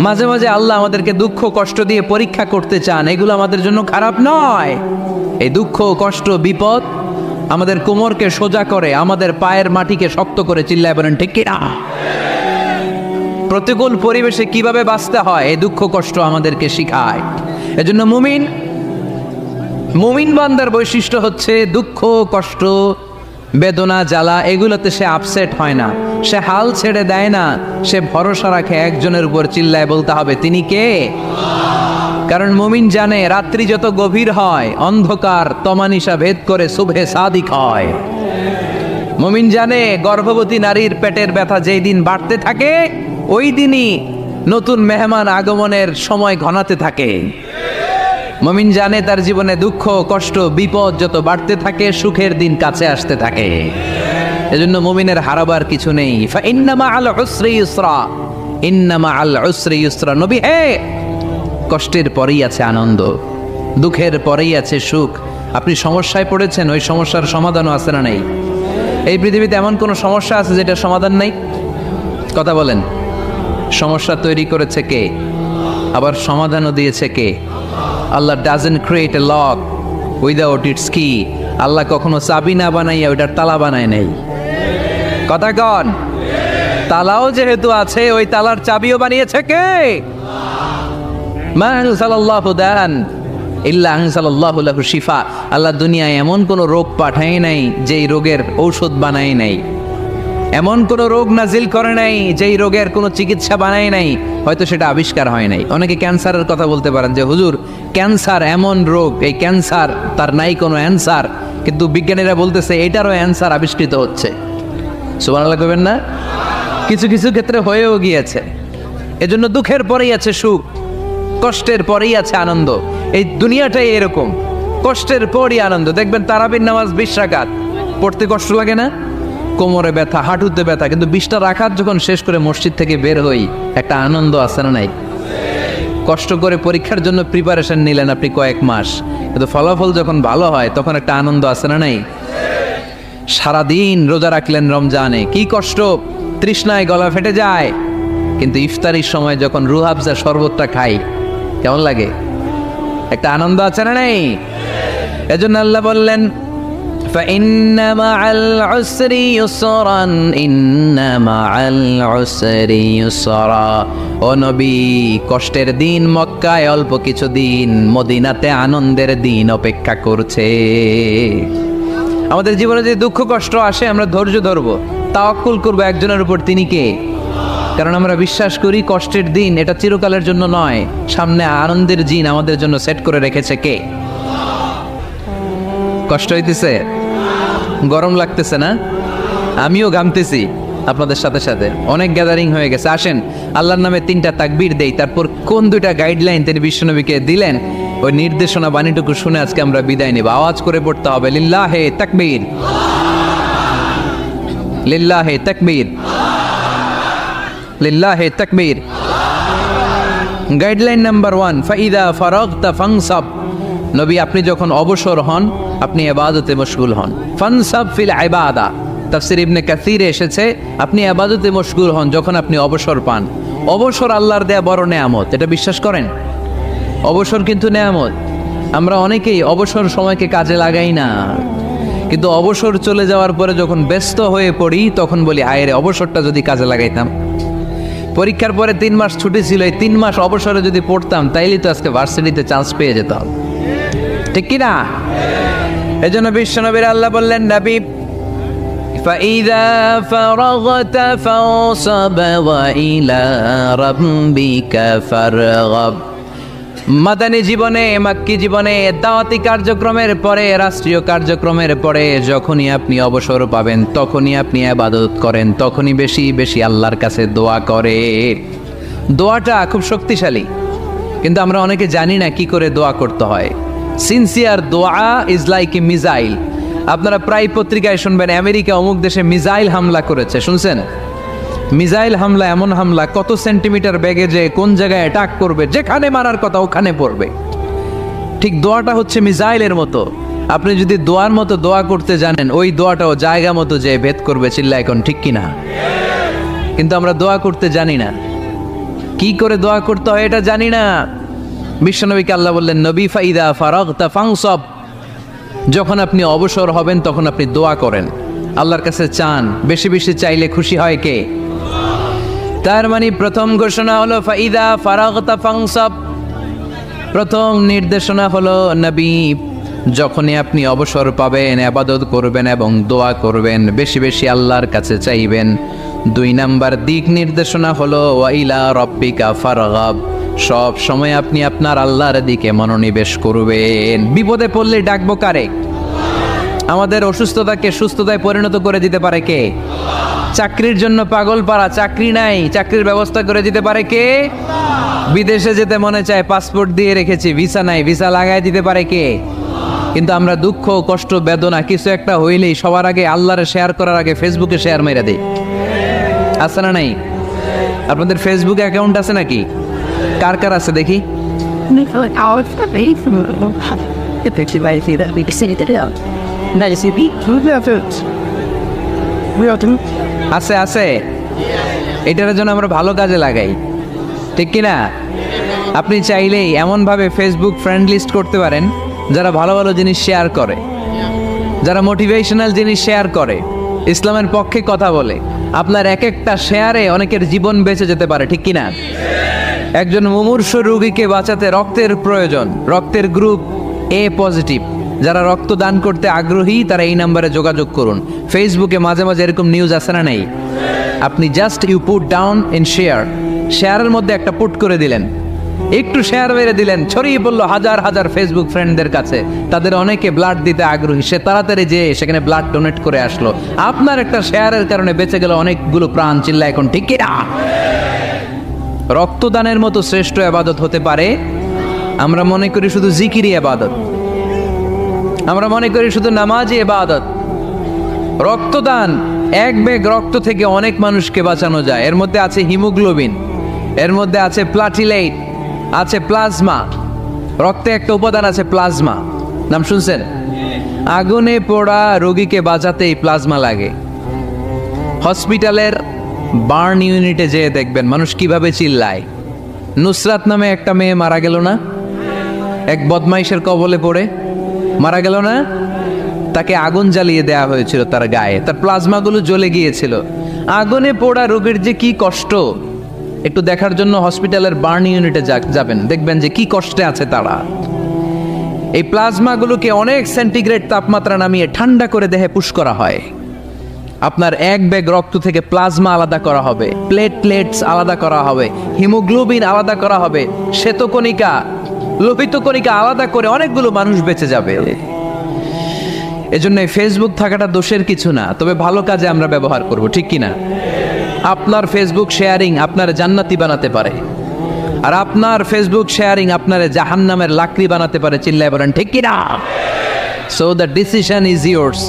মাঝে মাঝে আল্লাহ আমাদেরকে দুঃখ কষ্ট দিয়ে পরীক্ষা করতে চান, এগুলো আমাদের জন্য খারাপ নয়। এই দুঃখ কষ্ট বিপদ আমাদের কোমরকে সোজা করে, আমাদের পায়ের মাটিকে শক্ত করে, চিল্লায় বলেন ঠিক কি না? প্রতিকূল পরিবেশে কিভাবে বাঁচতে হয় এই দুঃখ কষ্ট আমাদেরকে শিখায়। এজন্য মুমিন বান্দার বৈশিষ্ট্য হচ্ছে দুঃখ কষ্ট বেদনা জ্বালা এগুলোতে সে আপসেট হয় না, সে হাল ছেড়ে দেয় না, সে ভরসা রাখে একজনের উপর, চিল্লায় বলতে হবে তিনি কে? কারণ মুমিন জানে রাত্রি যত গভীর হয় অন্ধকার তমানিসা ভেদ করে সুবহে সাদিক হয়। মুমিন জানে গর্ভবতী নারীর পেটের ব্যথা যেই দিন বাড়তে থাকে ওই দিনই নতুন মেহমান আগমনের সময় ঘনাতে থাকে। মুমিন জানে তার জীবনে দুঃখ কষ্ট বিপদ যত বাড়তে থাকে সুখের দিন কাছে আসতে থাকে। এজন্য মুমিনের হারাবার কিছু নেই। ইন্না মাআল উসরি ইউসরা, ইন্না মাআল উসরি ইউসরা। নবী হে, কষ্টের পরেই আছে আনন্দ, দুঃখের পরেই আছে সুখ। আপনি সমস্যায় পড়েছেন, ওই সমস্যার সমাধানও আছে না নেই? এই পৃথিবীতে এমন কোনো সমস্যা আছে যেটার সমাধান নেই? কথা বলেন। সমস্যা তৈরি করেছে কে? আবার সমাধানও দিয়েছে কে? Allah doesn't create a lock without its key. Allah কখনো চাবি না বানাইয়া ওইটার তালা বানায় নেই। কথা কন। তালাও যেহেতু আছে ওই তালার চাবিও বানিয়েছে কে? মা আনজালাল্লাহু দান ইল্লা আনজালাল্লাহু লাহু শিফা। আল্লাহ দুনিয়ায় এমন কোন রোগ পাঠায় নাই যেই রোগের ঔষধ বানায় নাই, এমন কোন রোগ নাজিল করে নাই যেই রোগের কোনো চিকিৎসা বানায় নাই, হয়তো সেটা আবিষ্কার হয় নাই। অনেকে ক্যান্সারের কথা বলতে পারেন যে হুজুর ক্যান্সার এমন রোগ, এই ক্যান্সার তার নাই কোনো অ্যান্সার, কিন্তু বিজ্ঞানীরা বলতেছে এটারও অ্যান্সার আবিষ্কৃত হচ্ছে। সুবহানাল্লাহ কইবেন না? কিছু কিছু ক্ষেত্রে হয়েও গিয়েছে। এজন্য দুঃখের পরেই আছে সুখ, কষ্টের পরেই আছে আনন্দ। এই দুনিয়াটাই এরকম, কষ্টের পরই আনন্দ। দেখবেন তারাবির নামাজ 20 রাকাত পড়তে কষ্ট লাগে না? কোমরে ব্যথা, হাঁটুতে ব্যথা, কিন্তু 20টা রাকাত যখন শেষ করে মসজিদ থেকে বের হই একটা আনন্দ আছে না নাই? কষ্ট করে পরীক্ষার জন্য প্রিপারেশন নিলেন আপনি কয়েক মাস, কিন্তু ফলাফল যখন ভালো হয় তখন একটা আনন্দ আছে না নাই? সারাদিন রোজা রাখলেন রমজানে, কি কষ্ট, তৃষ্ণায় গলা ফেটে যায়, কিন্তু ইফতারির সময় যখন রুহ আফজা শরবতটা খাই কেমন লাগে? একটা আনন্দ আছে না নাই? এজন্য আল্লাহ বললেন فإن مع العسر يسرا إن مع العسر يسرا। ও নবী, কষ্টের দিন মক্কায় অল্প কিছু দিন, মদিনাতে আনন্দের দিন অপেক্ষা করছে। আমাদের জীবনে যে দুঃখ কষ্ট আসে আমরা ধৈর্য ধরবো, তাওয়াক্কুল করবো একজনের উপর, তিনি কে? কারণ আমরা বিশ্বাস করি কষ্টের দিন এটা চিরকালের জন্য নয়, সামনে আনন্দের দিন আমাদের জন্য সেট করে রেখেছে কে? কষ্ট হইতেছে, গরম লাগতেছে না? আমিও ঘামতেছি আপনাদের সাথে সাথে। অনেক গ্যাদারিং হয়ে গেছে, আসেন আল্লাহর নামে 3টা তাকবীর দেই, তারপর কোন 2টা গাইডলাইন তিনি বিশ্বনবীকে দিলেন ওই নির্দেশনা বাণীটুকু শুনে আজকে আমরা বিদায় নেব। আওয়াজ করে পড়তে হবে লিল্লাহে তাকবীর, লিল্লাহে তাকবীর, লিল্লাহে তাকবীর। গাইডলাইন নাম্বার 1, ফাইদা ফারাগতা ফানসাব। নবী আপনি যখন অবসর হন আপনি ইবাদতে মশগুল হন। ফানসাব ফিল ইবাদা, তাফসীর ইবনে কাসিরে এসেছে আপনি ইবাদতে মশগুল হন যখন আপনি অবসর পান। অবসর আল্লাহর দেয়া বড় নেয়ামত, এটা বিশ্বাস করেন? অবসর কিন্তু নেয়ামত। আমরা অনেকেই অবসর সময়কে কাজে লাগাই না, কিন্তু অবসর চলে যাওয়ার পরে যখন ব্যস্ত হয়ে পড়ি তখন বলি হায় রে, অবসরটা যদি কাজে লাগাইতাম। পরীক্ষার পরে 3 মাস ছুটি ছিল, এই 3 মাস অবসরে যদি পড়তাম তাইলে তো আজকে ভার্সিটিতে চান্স পেয়ে যেতাম, ঠিক কি না? এজন্য বিশ্বনবীর আল্লাহ বললেন নবী ফাইদা ফারাগতা ফানসাব ওয়া ইলা রাব্বিকা ফারগাব। মাদানী জীবনে, মাক্কি জীবনে, দাওয়াতি কার্যক্রমের পরে, রাষ্ট্রীয় কার্যক্রমের পরে যখনই আপনি অবসর পাবেন তখনই আপনি ইবাদত করেন, তখনই বেশি বেশি আল্লাহর কাছে দোয়া করে। দোয়াটা খুব শক্তিশালী, কিন্তু আমরা অনেকে জানি না কি করে দোয়া করতে হয়। সিনসিয়ার দোয়া ইজ লাইক এ মিসাইল। আপনারা প্রায় পত্রিকায় শুনবেন আমেরিকা অমুক দেশে মিসাইল হামলা করেছে, শুনছেন? মিসাইল হামলা এমন হামলা কত সেন্টিমিটার বেগে যে কোন জায়গায় অ্যাটাক করবে, যেখানে মারার কথা ওখানে পড়বে। ঠিক দোয়াটা হচ্ছে মিসাইলের মতো। আপনি যদি দোয়ার মতো দোয়া করতে জানেন ওই দোয়াটাও জায়গা মতো যে ভেদ করবে, চিল্লা এখন ঠিক কিনা? কিন্তু আমরা দোয়া করতে জানি না। কি করে দোয়া করতে হয় এটা জানি না। বিশ্বনবীকে আল্লাহ বললেন, নবী ফাইদা ফারাগতা ফানসব, যখন আপনি অবসর হবেন তখন আপনি দোয়া করেন, আল্লাহর কাছে চান। বেশি বেশি চাইলে খুশি হয় কে? তার মানে প্রথম ঘোষণা হলো ফাইদা ফারাগতা ফানসব, প্রথম নির্দেশনা হলো নবী যখনই আপনি অবসর পাবেন ইবাদত করবেন এবং দোয়া করবেন, বেশি বেশি আল্লাহর কাছে চাইবেন। 2 নাম্বার দিক নির্দেশনা হলো ওয়াইলা রব্বিকা ফারগাব, সব সময় আপনি আপনার আল্লাহর দিকে মনোনিবেশ করবেন। বিপদে পড়লে ডাকবো কারে? আমাদের অসুস্থতাকে সুস্থতায় পরিণত করে দিতে পারে কে? চাকরির জন্য পাগল পারা, চাকরি নাই, চাকরির ব্যবস্থা করে দিতে পারে কে? বিদেশে যেতে মনে চায়, পাসপোর্ট দিয়ে রেখেছি, ভিসা নাই, ভিসা লাগাই দিতে পারে কে? কিন্তু আমরা দুঃখ কষ্ট বেদনা কিছু একটা হইলেই সবার আগে আল্লাহরে শেয়ার করার আগে ফেসবুকে শেয়ার মেরে দেই। আছে না নাই? আপনাদের ফেসবুক অ্যাকাউন্ট আছে নাকি? কার কার আছে দেখি? আছে আছে, এটার জন্য আমরা ভালো কাজে লাগাই, ঠিক কিনা? আপনি চাইলেই এমনভাবে ফেসবুক ফ্রেন্ড লিস্ট করতে পারেন যারা ভালো ভালো জিনিস শেয়ার করে, যারা মোটিভেশনাল জিনিস শেয়ার করে, ইসলামের পক্ষে কথা বলে। আপনার এক একটা শেয়ারে অনেকের জীবন বেঁচে যেতে পারে, ঠিক কিনা? একজন মুমূর্ষ রোগীকে বাঁচাতে রক্তের প্রয়োজন, রক্তের গ্রুপ এ পজিটিভ, যারা রক্ত দান করতে আগ্রহী তারা এই নাম্বারে যোগাযোগ করুন। ফেসবুকে মাঝে মাঝে এরকম নিউজ আসে না নাই? আপনি just you put down in share, শেয়ারের মধ্যে একটা পুট করে দিলেন, একটু শেয়ার মেরে দিলেন, ছড়িয়ে পড়লো হাজার হাজার ফেসবুক ফ্রেন্ডদের কাছে। তাদের অনেকে ব্লাড দিতে আগ্রহী, সে তাড়াতাড়ি যেয়ে সেখানে ব্লাড ডোনেট করে আসলো। আপনার একটা শেয়ারের কারণে বেঁচে গেল অনেকগুলো প্রাণ। চিল্লা এখন ঠিক কিনা? রক্তদানের মতো শ্রেষ্ঠ ইবাদত হতে পারে? আমরা মনে করি শুধু জিকিরি ইবাদত, আমরা মনে করি শুধু নামাজি ইবাদত। রক্তদান, এক ব্যাগ রক্ত থেকে অনেক মানুষকে বাঁচানো যায়। এর মধ্যে আছে হিমোগ্লোবিন, এর মধ্যে আছে প্লাটিলেট, আছে প্লাজমা। রক্তে একটা উপাদান আছে প্লাজমা, নাম শুনছেন? আগুনে পোড়া রোগীকে বাঁচাতে এই প্লাজমা লাগে। হসপিটালের বার্ন ইউনিটে যেয়ে দেখবেন মানুষ কিভাবে চিল্লায়। নুসরাত নামে একটা মেয়ে মারা গেল না? এক বদমাইশের কবলে পড়ে মারা গেল না? তাকে আগুন জ্বালিয়ে দেয়া হয়েছিল তার গায়ে, তার প্লাজমাগুলো জ্বলে গিয়েছিল। আগুনে পোড়া রোগীর যে কি কষ্ট, একটু দেখার জন্য হসপিটালের বার্ন ইউনিটে যাবেন, দেখবেন যে কি কষ্টে আছে তারা। এই প্লাজমাগুলোকে অনেক সেন্টিগ্রেড তাপমাত্রা নামিয়ে ঠান্ডা করে দেহে পুশ করা হয়। আপনার এক ব্যাগ রক্ত থেকে প্লাজমা আলাদা করা হবে, প্লেটলেটস আলাদা করা হবে, হিমোগ্লোবিন আলাদা করা হবে, শ্বেতকণিকা, লোহিত কণিকা আলাদা করে অনেকগুলো মানুষ বেঁচে যাবে। এজন্য ফেসবুক থাকাটা দোষের কিছু না, তবে ভালো কাজে আমরা ব্যবহার করব, ঠিক কিনা? আপনার ফেসবুক শেয়ারিং আপনার জান্নাতি বানাতে পারে, আর আপনার ফেসবুক শেয়ারিং আপনার জাহান্নামের লাকড়ি বানাতে পারে। চিল্লায় বলেন ঠিক কিনা? So the decision is yours,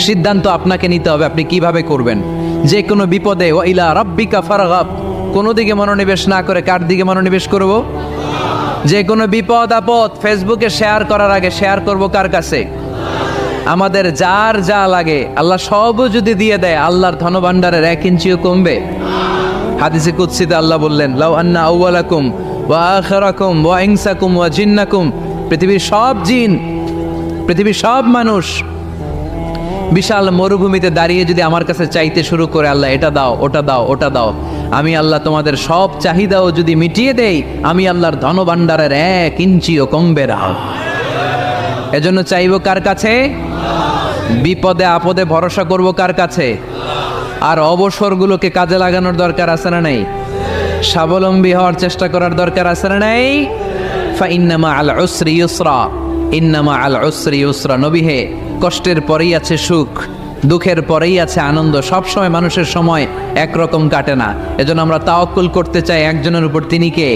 সিদ্ধান্ত আপনাকে নিতে হবে আপনি কিভাবে করবেন। যে কোনো বিপদে ওয়াইলা রাব্বিকা ফারগাব, কোনো দিকে মনোনিবেশ না করে কার দিকে মনোনিবেশ করব? যে কোনো বিপদ আপদ ফেসবুকে শেয়ার করার আগে শেয়ার করব কার কাছে? আমাদের যার যা লাগে আল্লাহ সবও যদি দিয়ে দেয়, আল্লাহর ধনভাণ্ডারের 1 ইঞ্চিও কমবে? হাদিসে কুদসিতে আল্লাহ বললেন, লাউ আন্না আউওয়ালাকুম ওয়া আখিরাকুম ওয়া ইনসাকুম ওয়া জিন্নাকুম, পৃথিবীর সব জিন, পৃথিবীর সব মানুষ বিশাল মরুভূমিতে দাঁড়িয়ে যদি আমার কাছে চাইতে শুরু করে, আল্লাহ এটা দাও, ওটা দাও, ওটা দাও, আমি আল্লাহ তোমাদের সব চাহিদাও যদি মিটিয়ে দেই, আমি আল্লাহর ধনভাণ্ডারের 1 ইঞ্চিও কমবে না। এজন্য চাইবো কার কাছে? বিপদে আপদে ভরসা করব কার কাছে? আর অবসরগুলোকে কাজে লাগানোর দরকার আছে না নাই? স্বাবলম্বী হওয়ার চেষ্টা করার দরকার আছে না নাই? ফাইন্না মাআল উসরি ইউসরা, ইন্না মাআল উসরি ইউসরা। নবী হে, কষ্টের পরেই আছে সুখ, দুঃখের পরেই আছে আনন্দ। সব সময় মানুষের সময় একরকম কাটে না। এজন্য আমরা তাওয়াক্কুল করতে চাই একজনের উপর, তিনি কে?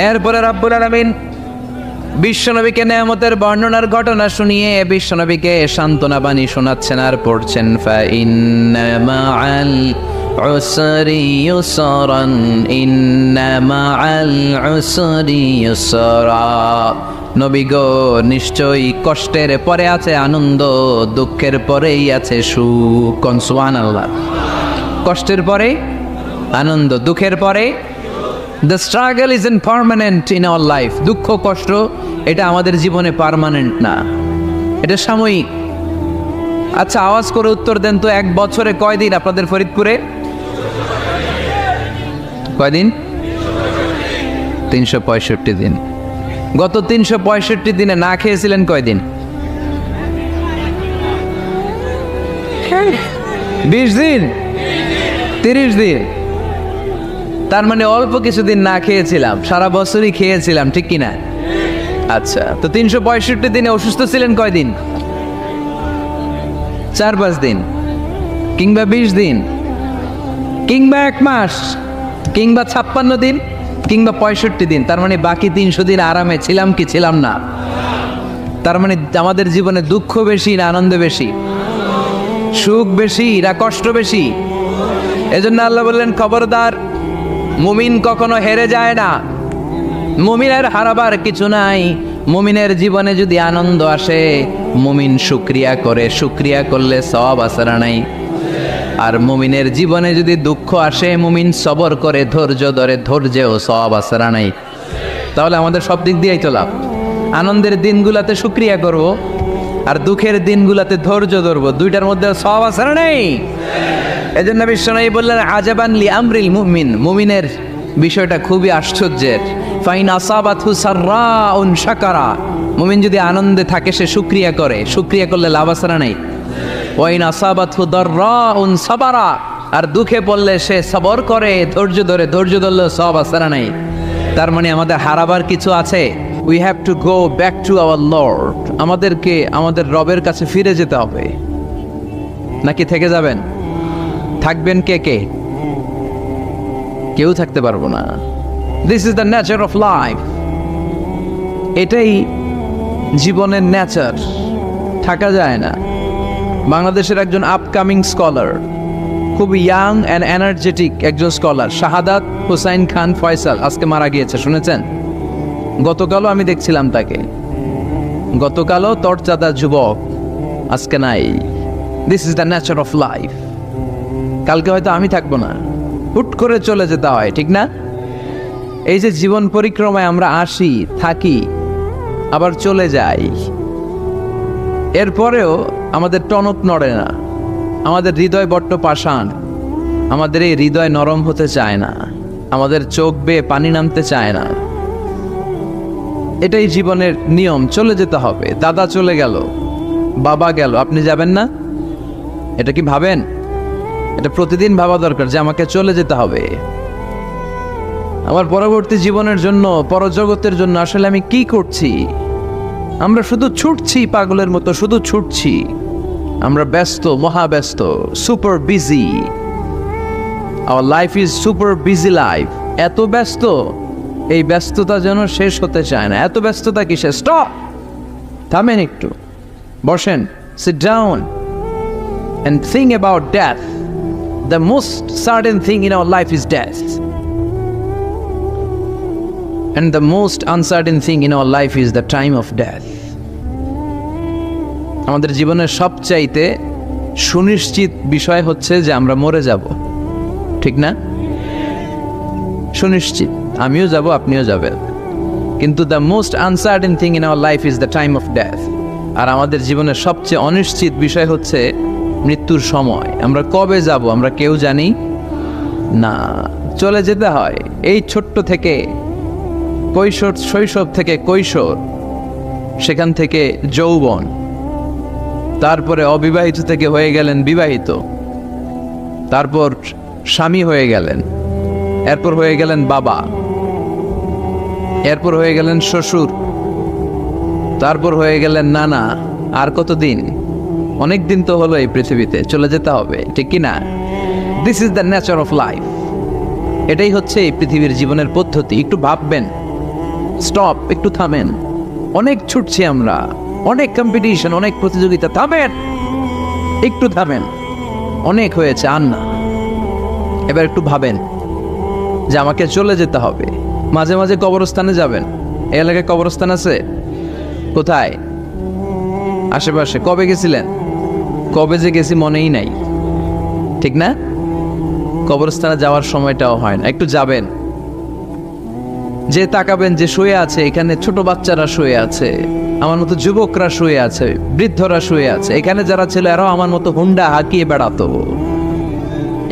এরপরে রাব্বুল আলামিন বিশ্বনবীকে নেয়ামতের বর্ণনার ঘটনা শুনিয়ে বিশ্বনবীকে সান্ত্বনা বাণী শোনাচ্ছেন আর পড়ছেন, ফাইন্না মাআল উসরি ইউসরান, ইন্না মাআল উসরি ইউসরা। নবী গো, নিশ্চয়ই কষ্টের পরে আছে আনন্দ, দুঃখের পরেই আছে সুখ। সুবহানাল্লাহ। কষ্টের পরে আনন্দ, দুঃখের পরে the struggle is permanent in our life. দুঃখ কষ্ট এটা আমাদের জীবনে পার্মানেন্ট না, এটা সাময়িক। আচ্ছা, আওয়াজ করে উত্তর দেন তো, এক বছরে কয়দিন আপনাদের ফরিদপুরে? কয়দিন? 365 দিন। গত 365 দিনে না খেয়েছিলেন কয়দিন? 20 দিন, 30 দিন। তার মানে অল্প কিছুদিন না খেয়েছিলাম, সারা বছরই খেয়েছিলাম, ঠিক কিনা? আচ্ছা, তো 365 দিনে অসুস্থ ছিলেন কয়দিন? 4-5 দিন, কিংবা 20 দিন, কিংবা 1 মাস, কিংবা 56 দিন, কিংবা 65 দিন। তার মানে বাকি 300 দিন আরামে ছিলাম কি ছিলাম না? তার মানে আমাদের জীবনে দুঃখ বেশি না আনন্দ বেশি? সুখ বেশি না কষ্ট বেশি? এজন্য আল্লাহ বললেন, খবরদার, মুমিন কখনো হেরে যায় না, মুমিনের হারাবার কিছু নাই। মুমিনের জীবনে যদি আনন্দ আসে, মুমিন শুকরিয়া করে, শুকরিয়া করলে সওয়াব আছে না নাই? আর মুমিনের জীবনে যদি দুঃখ আসে, মুমিন সবর করে, ধৈর্য ধরে, ধৈর্যেও সওয়াব আছে না নাই? তাহলে আমাদের সব দিক দিয়েই তো লাভ। আনন্দের দিনগুলাতে শুকরিয়া করব, আর দুঃখের দিনগুলাতে ধৈর্য ধরবো, দুইটার মধ্যে সওয়াব আছে না নাই? এজন্য বিশ্বনবী বললেন, আজাবান লি আমরিল মুমিন, মুমিনের বিষয়টা খুবই আশ্চর্যের। ফাইন আসাবাতহু সাররাউন শাকারা, মুমিন যদি আনন্দে থাকে সে শুকরিয়া করে, শুকরিয়া করলে লাভ আছে না নাই? ওয়াইন আসাবাতহু দাররাউন সাবারা, আর দুঃখে পড়লে সে সবর করে, ধৈর্য ধরে, ধৈর্য ধরলে সওয়াব আছে না নাই? তার মানে আমাদের হারাবার কিছু আছে। We have to go back to our Lord. আমাদেরকে আমাদের রবের কাছে ফিরে যেতে হবে। নাকি থেকে যাবেন? থাকবেন কে কে? কেউ থাকতে পারবো না। This is the nature of life. এটাই জীবনের নেচার, থাকা যায় না। বাংলাদেশের একজন আপকামিং স্কলার, খুব ইয়াং অ্যান্ড এনার্জেটিক একজন স্কলার, শাহাদাত হুসাইন খান ফয়সাল, আজকে মারা গিয়েছে, শুনেছেন? গতকালও আমি দেখছিলাম তাকে, গতকালও তরচাদা যুবক, আজকে নাই। This is the nature of life. কালকে হয়তো আমি থাকবো না, হুট করে চলে যেতে হয়, ঠিক না? এই যে জীবন পরিক্রমায় আমরা আসি, থাকি, আবার চলে যাই, এরপরেও আমাদের টনক নড়ে না, আমাদের হৃদয় বড্ড পাষাণ, আমাদের এই হৃদয় নরম হতে চায় না, আমাদের চোখ বেয়ে পানি নামতে চায় না। এটাই জীবনের নিয়ম, চলে যেতে হবে। দাদা চলে গেল, বাবা গেল, আপনি যাবেন না? এটা কি ভাবেন? এটা প্রতিদিন ভাবা দরকার যে আমাকে চলে যেতে হবে। আমার পরবর্তী জীবনের জন্য, পরজগতের জন্য আসলে আমি কি করছি? আমরা শুধু ছুটছি, পাগলের মতো শুধু ছুটছি। আমরা ব্যস্ত, মহাব্যস্ত, super busy. Our life is super busy life. এত ব্যস্ত, এই ব্যস্ততা যেন শেষ হতে চায় না। এত ব্যস্ততা কিসে? স্টপ, থামেন একটু, বসেন, sit down and think about death. The most certain thing in our life is death, and the most uncertain thing in our life is the time of death. আমাদের জীবনের সবচাইতে সুনিশ্চিত বিষয় হচ্ছে যে আমরা মরে যাব, ঠিক না? সুনিশ্চিত, আমিও যাব, আপনিও যাবেন। কিন্তু the most uncertain thing in our life is the time of death. আর আমাদের জীবনের সবচেয়ে অনিশ্চিত বিষয় হচ্ছে মৃত্যুর সময়। আমরা কবে যাব আমরা কেউ জানি না। চলে যেতে হয় এই ছোট্ট থেকে, কৈশোর, শৈশব থেকে কৈশোর, সেখান থেকে যৌবন, তারপরে অবিবাহিত থেকে হয়ে গেলেন বিবাহিত, তারপর স্বামী হয়ে গেলেন, এরপর হয়ে গেলেন বাবা, এরপর হয়ে গেলেন শ্বশুর, তারপর হয়ে গেলেন নানা। আর কতদিন? অনেক দিন তো হলো এই পৃথিবীতে, চলে যেতে হবে, ঠিক কি না? This is the nature of life. এটাই হচ্ছে এই পৃথিবীর জীবনের পদ্ধতি। একটু ভাববেন, স্টপ, একটু থামেন। অনেক ছুটছি আমরা, অনেক কম্পিটিশন, অনেক প্রতিযোগিতা, থামেন, একটু থামেন, অনেক হয়েছে, আর না। এবার একটু ভাবেন যে আমাকে চলে যেতে হবে। মাঝে মাঝে কবরস্থানে যাবেন। এই এলাকায় কবরস্থান আছে? কোথায়? আশেপাশে। কবে গেছিলেন? কবে যে গেছি মনেই নাই, ঠিক না? কবরস্থানে যাওয়ার সময়টাও হয় না। একটু যাবেন, যে তাকাবেন যে শুয়ে আছে, এখানে ছোট বাচ্চারা শুয়ে আছে, আমার মতো যুবকরা শুয়ে আছে, বৃদ্ধরা শুয়ে আছে। এখানে যারা ছিল এরাও আমার মতো হুন্ডা হাঁকিয়ে বেড়াতো।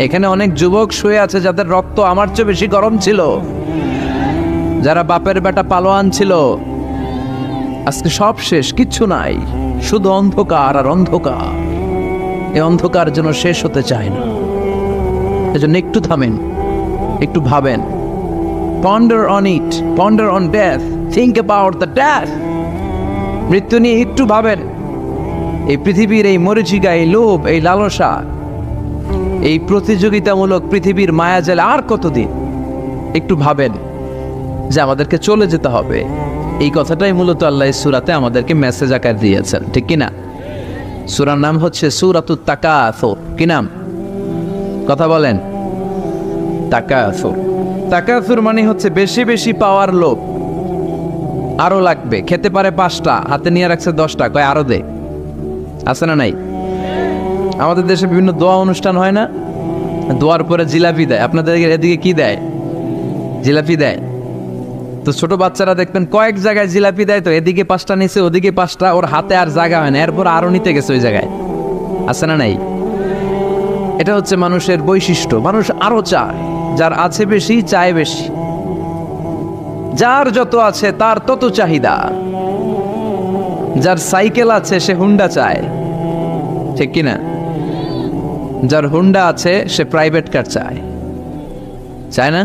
এখানে অনেক যুবক শুয়ে আছে যাদের রক্ত আমার চেয়ে বেশি গরম ছিল, যারা বাপের বেটা পালোয়ান ছিল। আজকে সব শেষ, কিচ্ছু নাই, শুধু অন্ধকার আর অন্ধকার। এই অন্ধকার যেন শেষ হতে চায় না। এজন্য একটু থামেন, একটু ভাবেন। Ponder on it, ponder on death, think about the death. মৃত্যু নিয়ে একটু ভাবেন। এই পৃথিবীর এই মরীচিকা, এই লোভ, এই লালসা, এই প্রতিযোগিতামূলক পৃথিবীর মায়াজালে আর কতদিন? একটু ভাবেন যে আমাদেরকে চলে যেতে হবে। এই কথাটাই মূলত আল্লাহ সূরাতে আমাদেরকে মেসেজ আকার দিয়েছেন, ঠিক কিনা? সূরার নাম হচ্ছে সূরাতুত তাকাসুর। কি নাম? কথা বলেন। তাকাসুর। তাকাসুর মানে হচ্ছে বেশি বেশি পাওয়ার লোভ। আরো লাগবে, খেতে পারে 5টা, হাতে নিয়ে রাখছে 10টা, কয় আরো দে। আছে না নাই? আমাদের দেশে বিভিন্ন দোয়া অনুষ্ঠান হয় না? দোয়ার পরে জিলাপি দেয়। আপনাদের এদিকে কি দেয়? জিলাপি দেয়। তো ছোট বাচ্চারা দেখবেন কয়েক জায়গায় জিলাপি দেয়, তো এদিকে 5টা নিচে, ওদিকে 5টা, ওর হাতে আর জায়গা হয় না, এরপর আরো নিতে গেছে ওই জায়গায়। আছে না নাই? এটা হচ্ছে মানুষের বৈশিষ্ট্য। মানুষ আরো চায়, যার আছে বেশি চায় বেশি। যার যত আছে তার তত চাহিদা। যার সাইকেল আছে সে হুন্ডা চায়, ঠিক কিনা? যার হুন্ডা আছে সে প্রাইভেট কার চায়, চায় না?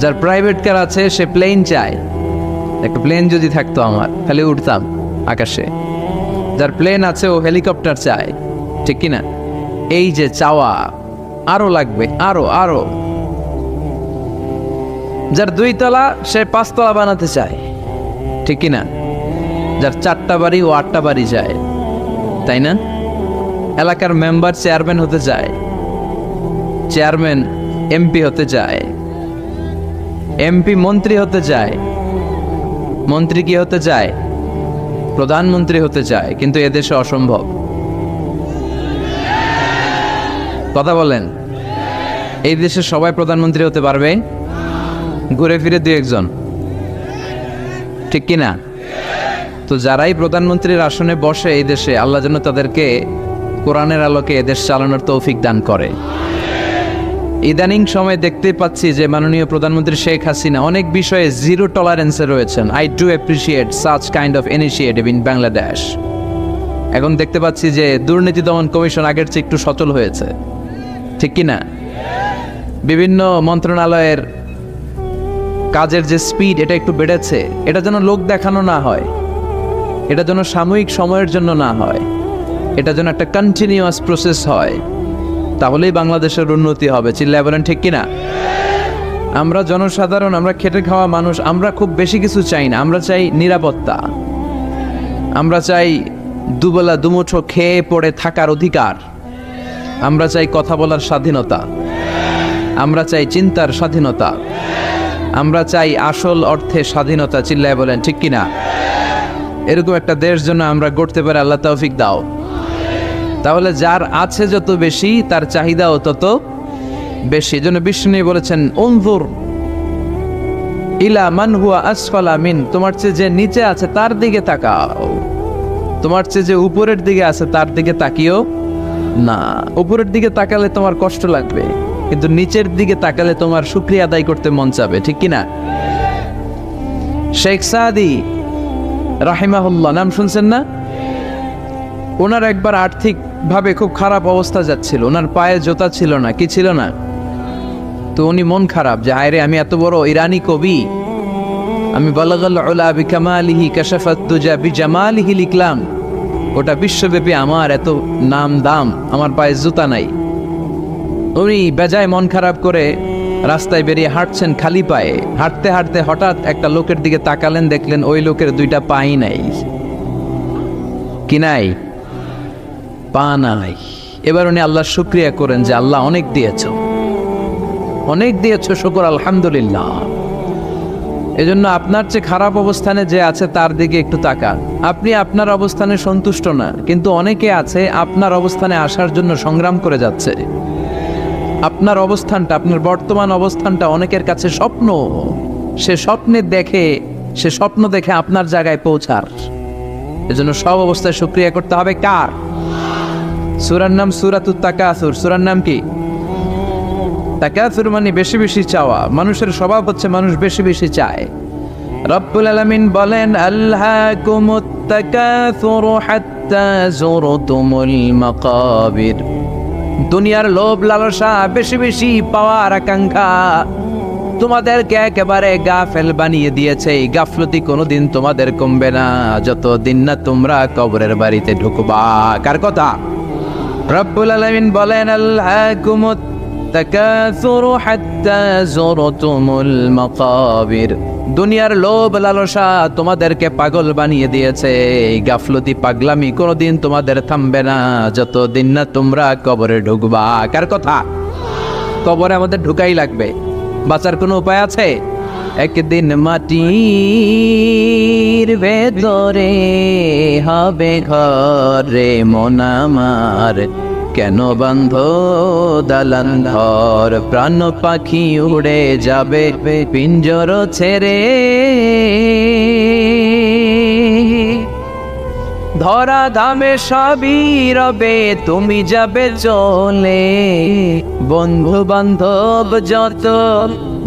যার প্রাইভেট কার আছে সে প্লেন চায়। একটা প্লেন যদি থাকতো আমার, খালি উঠতাম আকাশে। যার প্লেন আছে ও হেলিকপ্টার চায়, ঠিক কিনা? এই যে চাওয়া, আরো লাগবে, আরো আরো। যার 2 তলা সে 5 তলা বানাতে চায়, ঠিক কিনা? যার 4টা বাড়ি ও 8টা বাড়ি চায়, তাই না? এলাকার মেম্বার চেয়ারম্যান হতে চায়, চেয়ারম্যান এমপি হতে চায়, এমপি মন্ত্রী হতে চায়, মন্ত্রী কি হতে চায়? প্রধানমন্ত্রী হতে চায়। কিন্তু এদেশে অসম্ভব। কথা বলেন। এই দেশে সবাই প্রধানমন্ত্রী হতে পারবে? ঘুরে ফিরে 2-1 জন, ঠিক কিনা? তো যারাই প্রধানমন্ত্রীর আসনে বসে এই দেশে, আল্লাহ যেন তাদেরকে কোরআনের আলোকে এদেশ চালানোর তৌফিক দান করে। ইদানিং সময় দেখতে পাচ্ছি যে মাননীয় প্রধানমন্ত্রী শেখ হাসিনা অনেক বিষয়ে জিরো টলারেন্সে রয়েছেন। I do appreciate such kind of initiative in Bangladesh. এখন দেখতে পাচ্ছি যে দুর্নীতি দমন কমিশন আগের চেয়ে একটু সচল হয়েছে, ঠিক কিনা? বিভিন্ন মন্ত্রণালয়ের কাজের যে স্পিড, এটা একটু বেড়েছে। এটা যেন লোক দেখানো না হয়, এটা যেন সাময়িক সময়ের জন্য না হয়, এটা যেন একটা কন্টিনিউয়াস প্রসেস হয়। তাহলেই বাংলাদেশের উন্নতি হবে। চিল্লায় বলেন, ঠিক কিনা? আমরা জনসাধারণ, আমরা খেটে খাওয়া মানুষ, আমরা খুব বেশি কিছু চাই না। আমরা চাই নিরাপত্তা, আমরা চাই দুবেলা দুমুঠো খেয়ে পড়ে থাকার অধিকার, আমরা চাই কথা বলার স্বাধীনতা, আমরা চাই চিন্তার স্বাধীনতা, আমরা চাই আসল অর্থে স্বাধীনতা। চিল্লায় বলেন, ঠিক কিনা? এরকম একটা দেশ জন্য আমরা গড়তে পারি, আল্লাহ তৌফিক দাও। তাহলে যার আছে যত বেশি, তার চাহিদাও তত বেশি। এজন্য বিষ্ণু বলেছেন, উনজুর ইলা মান হুয়া আসফালা মিন, তোমার চেয়ে যে নিচে আছে তার দিকে তাকাও, তোমার চেয়ে যে উপরের দিকে আছে তার দিকে তাকিও না। উপরের দিকে তাকালে তোমার কষ্ট লাগবে, কিন্তু নিচের দিকে তাকালে তোমার শুকরিয়া আদায় করতে মন চাবে, ঠিক কিনা? শেখ সাদি রাহিমাহুল্লাহ, নাম শুনছেন না? ওনার একবার আর্থিক ভাবে খুব খারাপ অবস্থা যাচ্ছিল, ওনার পায়ে জোতা ছিল না, কি ছিল না? তো উনি মন খারাপ যে হায়রে, আমি এত বড় ইরানি কবি, আমি বালাগাল উলা বিকামালিহি কাশাফাত দুজা বিজামালিহি লিখলাম, ওটা বিশ্বব্যাপী আমার এত নাম দাম, আমার পায়ে জুতা নাই। উনি বেজায় মন খারাপ করে রাস্তায় বেরিয়ে হাঁটছেন খালি পায়ে। হাঁটতে হাঁটতে হঠাৎ একটা লোকের দিকে তাকালেন, দেখলেন ওই লোকের 2টা পাই নাই। কি নাই? পা নাই। এবার উনি আল্লাহর শুকরিয়া করেন যে আল্লাহ অনেক দিয়েছ, অনেক দিয়েছ, শুকর আলহামদুলিল্লাহ। এজন্য আপনার চেয়ে খারাপ অবস্থানে যে আছে তার দিকে একটু তাকান। আপনি আপনার অবস্থানে সন্তুষ্ট না, কিন্তু অনেকে আছে আপনার অবস্থানে আসার জন্য সংগ্রাম করে যাচ্ছে। আপনার অবস্থানটা, আপনার বর্তমান অবস্থানটা অনেকের কাছে স্বপ্ন, সে স্বপ্ন দেখে আপনার জায়গায় পৌঁছার। এজন্য সব অবস্থায় শুকরিয়া করতে হবে কার? সূরার নাম সূরাতুত তাকাসুর। সূরার নাম কি? তাকাসুর মানে বেশি বেশি চাওয়া। মানুষের স্বভাব হচ্ছে মানুষ বেশি বেশি চায়। রব্বুল আলামিন বলেন, আলহাকুমুত তাকাসুর হাত্তা যুরতুমুল মাকাবির। দুনিয়ার লোভ লালসা, বেশি বেশি পাওয়ার আকাঙ্ক্ষা তোমাদেরকে একেবারে গাফেল বানিয়ে দিয়েছে। এই গাফলতি কোনোদিন তোমাদের কমবে না যতদিন না তোমরা কবরের বাড়িতে ঢুকবা। কার কথা? রব্বুল আলামিন বলেন, আলহাকুমুত তাকাসুর হাত্তা যুরতুমুল মাকাবির। দুনিয়ার লোভ লালসা তোমাদেরকে পাগল বানিয়ে দিয়েছে। এই গাফলতি পাগলামি কোনোদিন তোমাদের থামবে না যতদিন না তোমরা কবরে ঢুকবা। কার কথা? কবরে আমাদের ঢুকাই লাগবে, বাঁচার কোনো উপায় আছে? একদিন মাটির ভেতরে হবে ঘরে মন আমার, কেন বান্ধ দালান ঘর? প্রাণ পাখি উড়ে যাবে পিঞ্জর ছেড়ে, ধরা ধামে সবই রবে তুমি যাবে চলে। বন্ধু বান্ধব যত,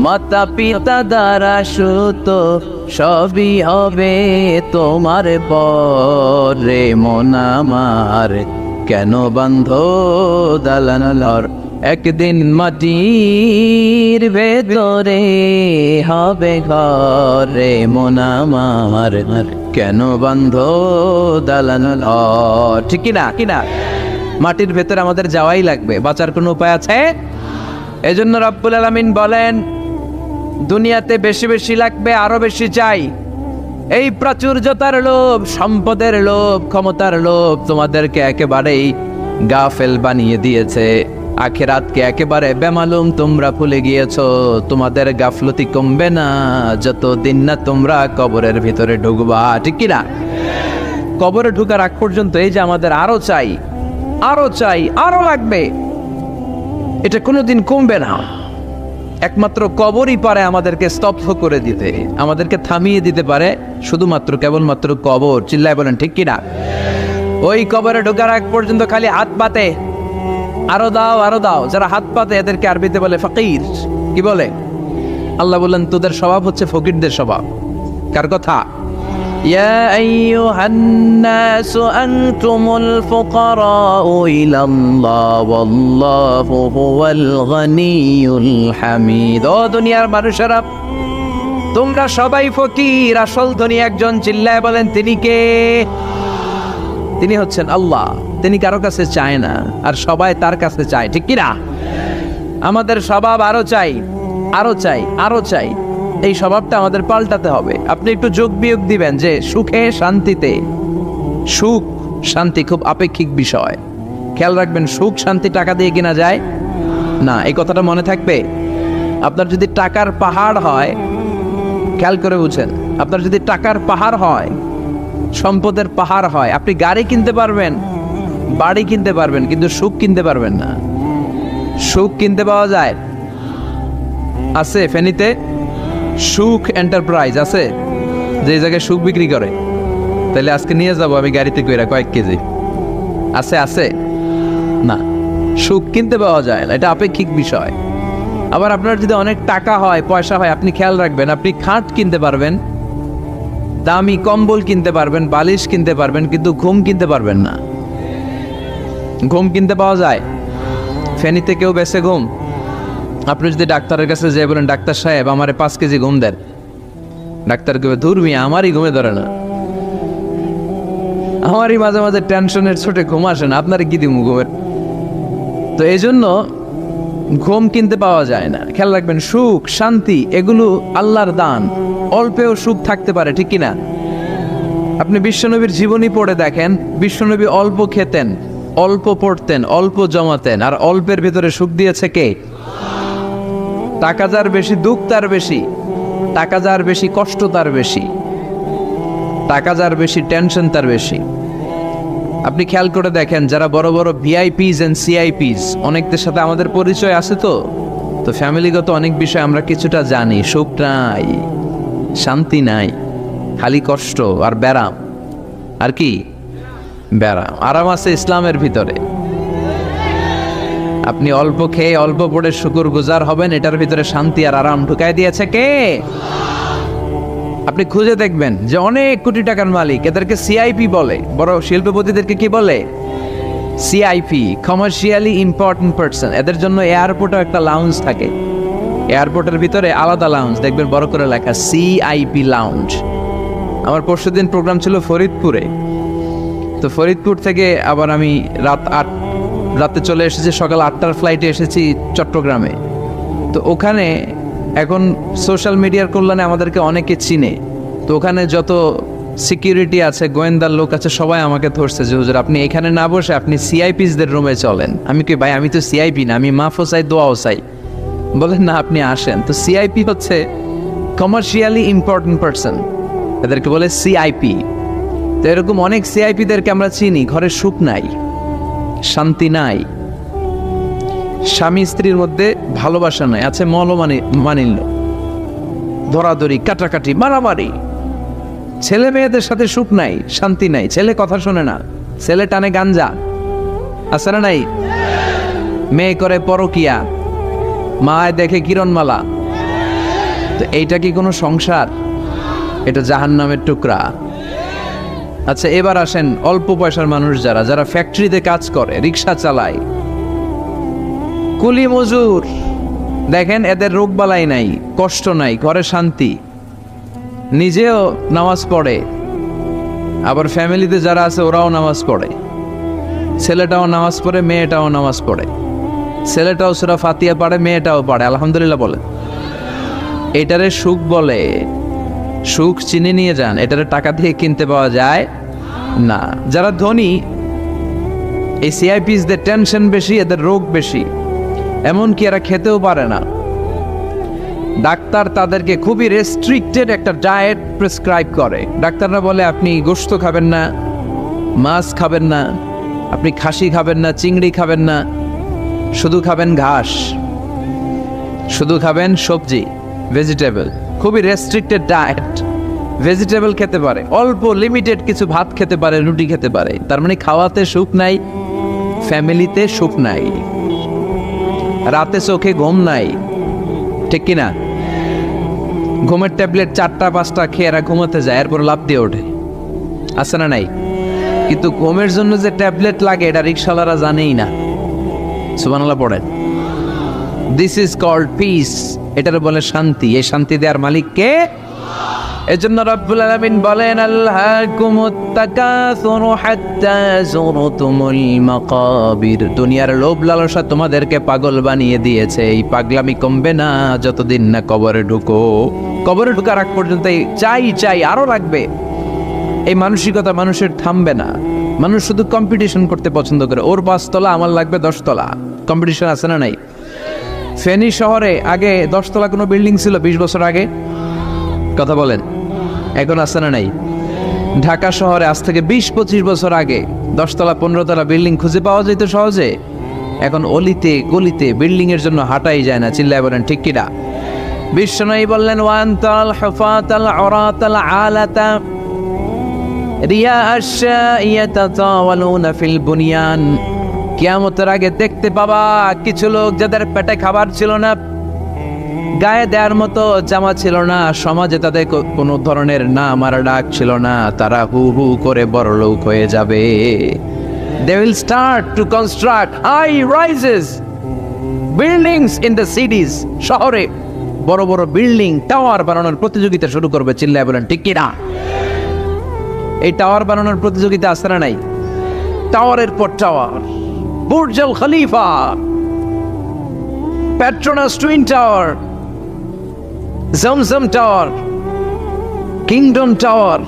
মাতা পিতা দ্বারা সুত, সবই হবে তোমার পরে মন আমার, কেন বান্ধ দালান ঘর? একদিন মাটির ভেতরে হবে ঘরে মন আমার, কেন বান্ধ দালান ঘর? ঠিক কিনা? কিনা? মাটির ভেতরে আমাদের যাওয়াই লাগবে, বাঁচার কোনো উপায় আছে? এজন্য রব্বুল আলামিন বলেন, দুনিয়াতে বেশি বেশি লাগবে, আরো বেশি চাই। এই প্রাচুর্যতার লোভ, সম্পদের লোভ, ক্ষমতার লোভ তোমাদেরকে একেবারেই গাফেল বানিয়ে দিয়েছে। আখিরাতকে একেবারে বেমালুম তোমরা ভুলে গিয়েছো। তোমাদের গাফলতি কমবে না যতদিন না তোমরা কবরের ভিতরে ঢুকবা। ঠিক কিনা? কবরে ঢুকার আগ পর্যন্ত এই যে আমাদের আরো চাই, আরো চাই, আরো লাগবে, এটা কোনোদিন কমবে না। একমাত্র কবরই পারে আমাদেরকে স্তব্ধ করে দিতে, আমাদেরকে থামিয়ে দিতে পারে শুধুমাত্র কেবলমাত্র কবর। চিল্লায় বলেন ঠিক কিনা? ওই কবরে ঢোকার আগ পর্যন্ত খালি হাত পাতে, আরো দাও, আরো দাও। যারা হাত পাতে এদেরকে আরবিতে বলে ফকির। কি বলে? আল্লাহ বললেন, তোদের স্বভাব হচ্ছে ফকিরদের স্বভাব। কার কথা? ইয়া আইয়ুহান নাসু আনতুমুল ফুকারাউ ইলাল্লাহ ওয়াল্লাহু হুয়াল গনিয়ুল হামিদ। ও দুনিয়ার মানুষেরা, তোমরা সবাই ফকির, আসল ধনী একজন। চিল্লায় বলেন তিনি কে? তিনি হচ্ছেন আল্লাহ। তিনি কারো কাছে চায় না, আর সবাই তার কাছে চায়। ঠিক কিনা? আমাদের স্বভাব আরো চাই, আরো চাই, আরো চাই। এই স্বভাবটা আমাদের পাল্টাতে হবে। আপনি একটু যোগ বিয়োগ দিবেন যে সুখে শান্তিতে, সুখ শান্তি খুব আপেক্ষিক বিষয়। খেয়াল রাখবেন, সুখ শান্তি টাকা দিয়ে কিনা যায় না। এই কথাটা মনে থাকবে। আপনার যদি টাকার পাহাড় হয়, খেয়াল করে বুঝেন, আপনার যদি টাকার পাহাড় হয়, সম্পদের পাহাড় হয়, আপনি গাড়ি কিনতে পারবেন, বাড়ি কিনতে পারবেন, কিন্তু সুখ কিনতে পারবেন না। সুখ কিনতে পাওয়া যায়? আছে ফেনীতে সুখ এন্টারপ্রাইজ আছে, যে জায়গায় সুখ বিক্রি করে। তাহলে আজকে নিয়ে যাব আমি গাড়িতে কইরা কয়েক কেজি। আছে? আছে না। সুখ কিনতে পাওয়া যায় না, এটা আপেক্ষিক বিষয়। আবার আপনার যদি অনেক টাকা হয়, পয়সা হয়, আপনি খেয়াল রাখবেন, আপনি খাট কিনতে পারবেন, দামি কম্বল কিনতে পারবেন, বালিশ কিনতে পারবেন, কিন্তু ঘুম কিনতে পারবেন না। ঘুম কিনতে পাওয়া যায়? ফেনীতে কেউ বেছে ঘুম? আপনি যদি ডাক্তারের কাছে যেয়ে বলেন, ডাক্তার সাহেব আমারে 5 কেজি ঘুম দেন, ডাক্তার কবে, ধুর মিয়া আমারই ঘুমে ধরে না, আমারই মাঝে মাঝে টেনশনের ছোটে ঘুম আসে না, আপনার কি দিব ঘুমের? তো এই জন্য ঘুম কিনতে পাওয়া যায় না। খেয়াল রাখবেন, সুখ শান্তি এগুলো আল্লাহর দান। অল্পেও সুখ থাকতে পারে, ঠিক কিনা? আপনি বিশ্বনবীর জীবনী পড়ে দেখেন, বিশ্বনবী অল্প খেতেন, অল্প পড়তেন, অল্প জমাতেন, আর অল্পের ভিতরে সুখ দিয়েছে কে? টাকা যার বেশি, দুঃখ তার বেশি। টাকা যার বেশি, কষ্ট তার বেশি। টাকা যার বেশি, টেনশন তার বেশি। আপনি খেয়াল করে দেখেন, যারা বড় বড় ভিআইপিস এন্ড সিআইপিস, অনেকদের সাথে আমাদের পরিচয় আছে তো, তো ফ্যামিলিগত অনেক বিষয় আমরা কিছুটা জানি, সুখ নাই, শান্তি নাই, খালি কষ্ট আর ব্যারাম। আর কি ব্যারাম? আরাম আছে ইসলামের ভিতরে। আপনি অল্প খেয়ে অল্প পড়ে শুকর গুজার হবেন, এটার ভিতরে শান্তি আর আরাম ঢুকাই দিয়েছে কে? আপনি খুঁজে দেখবেন যে অনেক কোটি টাকার মালিক, এদেরকে সিআইপি বলে। বড় শিল্পপতিদেরকে কি বলে? CIP, commercially important person. এদের জন্য এয়ারপোর্টে একটা লাউঞ্জ থাকে, এয়ারপোর্টের ভিতরে আলাদা লাউঞ্জ, দেখবেন বড় করে লেখা সিআইপি লাউঞ্জ। আমার পরশুদিন প্রোগ্রাম ছিল ফরিদপুরে, তো ফরিদপুর থেকে আবার আমি রাতে চলে এসেছি, সকাল 8টার ফ্লাইটে এসেছি চট্টগ্রামে। তো ওখানে এখন সোশ্যাল মিডিয়ার কল্যাণে আমাদেরকে অনেকে চিনে, তো ওখানে যত সিকিউরিটি আছে, গোয়েন্দার লোক আছে, সবাই আমাকে ধরছে যে হুজুর আপনি এখানে না বসে আপনি সিআইপিসদের রুমে চলেন। আমি কি ভাই, আমি তো সিআইপি না, আমি মাফও চাই দোয়াও চাই। বলেন না আপনি আসেন। তো সিআইপি হচ্ছে কমার্শিয়ালি ইম্পর্টেন্ট পারসন, এদেরকে বলে সিআইপি। তো এরকম অনেক সিআইপিদেরকে আমরা চিনি, ঘরে সুখ নাই, শান্তি নাই, স্বামী স্ত্রীর মধ্যে ভালোবাসা নাই, আছে মানিল্য, ধরাধরি, কাটাকাটি, মারামারি। ছেলে মেয়েদের সাথে সুখ নাই, শান্তি নাই, ছেলে কথা শোনে না, ছেলে টানে গাঞ্জা, আছে না নাই? মেয়ে করে পরকিয়া, মায় দেখে কিরণমালা। তো এইটা কি কোনো সংসার? এটা জাহান্নামের টুকরা। আচ্ছা এবার আসেন অল্প পয়সার মানুষ যারা ফ্যাক্টরিতে কাজ করে, রিক্সা চালায়, কুলি মজুর, দেখেন এদের রোগবালাই নাই, কষ্ট নাই, ঘরে শান্তি, নিজেও নামাজ পড়ে, আবার ফ্যামিলিতে যারা আছে ওরাও নামাজ পড়ে, ছেলেটাও নামাজ পড়ে, মেয়েটাও নামাজ পড়ে, ছেলেটাও সূরা ফাতিহা পড়ে, মেয়েটাও পড়ে, আলহামদুলিল্লাহ বলে। এটারে সুখ বলে। সুখ চিনে নিয়ে যান, এটারে টাকা দিয়ে কিনতে পাওয়া যায় না। যারা ধনী, এই সিআইপিসদের টেনশন বেশি, এদের রোগ বেশি, এমনকি এরা খেতেও পারে না। ডাক্তার তাদেরকে খুবই রেস্ট্রিক্টেড একটা ডায়েট প্রেসক্রাইব করে। ডাক্তাররা বলে আপনি গোশত খাবেন না, মাছ খাবেন না, আপনি খাসি খাবেন না, চিংড়ি খাবেন না, শুধু খাবেন ঘাস, শুধু খাবেন সবজি, ভেজিটেবল। খুবই রেস্ট্রিক্টেড ডায়েট। ভেজিটেবল খেতে পারে, অল্প লিমিটেড কিছু ভাত খেতে পারে, রুটি খেতে পারে। তার মানে খাওয়াতে সুখ নাই, ফ্যামিলিতে সুখ নাই, রাতে চোখে ঘুম নাই, ঠিক কিনা? ঘুমের ট্যাবলেট 4টা-5টা খেয়ে এরা ঘুমাতে যায়, এরপর লাফ দিয়ে ওঠে, আছে না নাই? কিন্তু ঘুমের জন্য যে ট্যাবলেট লাগে এটা রিক্সাওয়ালারা জানেই না। সুবহানাল্লাহ পড়েন। দিস ইজ কল্ড পিস, এটার বলে শান্তি। এই শান্তি দেওয়ার মালিক কে? এজন্য রব্বুল আলামিন বলেন আল্লাহকুমুত তাকাসুরু হাত্তা যুরতুমুল মাকাবির। দুনিয়ার লোভ লালসা তোমাদেরকে পাগল বানিয়ে দিয়েছে। এই পাগলামি কমবে না যতদিন না কবরে ঢুকো। কবরে ঢোকার আগ পর্যন্ত চাই আরো লাগবে। এই মানসিকতা মানুষের থামবে না। মানুষ শুধু কম্পিটিশন করতে পছন্দ করে, ওর 5 তলা আমার লাগবে 10 তলা। কম্পিটিশন আছে না নাই? ফেনী শহরে আগে 10 তলা কোনো বিল্ডিং ছিল 20 বছর আগে? কথা বলেন, এখন আছে না নাই? ঢাকা শহরে আজ থেকে 20-25 বছর আগে 10 তলা 15 তলা বিল্ডিং খুঁজে পাওয়া যেত সহজে। এখন অলিতে গলিতে বিল্ডিং এর জন্য হাঁটাই যায় না। চিল্লায় বলেন ঠিক কিনা? বিশ্বনবী বললেন ওয়ান্তাল হুফাতাল উরাতাল আলাতা রিয়া আশ-শাইয়াতাতাওয়ালুনা ফিল বুনিয়ান। কিয়ামতের আগে দেখতে পাবা কিছু লোক যাদের পেটে খাবার ছিল না, গায়ে দেওয়ার মতো জামা ছিল না, সমাজে তাদের কোনো ধরনের নাম আর ডাক ছিল না, তারা হু হু করে বড়লোক হয়ে যাবে। They will start to construct high rises buildings in the cities. শহরে বড় বড় বিল্ডিং, টাওয়ার বানানোর প্রতিযোগিতা শুরু করবে। চিল্লায় বলেন ঠিক কিনা? এই টাওয়ার বানানোর প্রতিযোগিতা আছে না নাই? টাওয়ারের পর tower, Burj al Khalifa, Petronas twin tower, Zamzam tower, kingdom tower,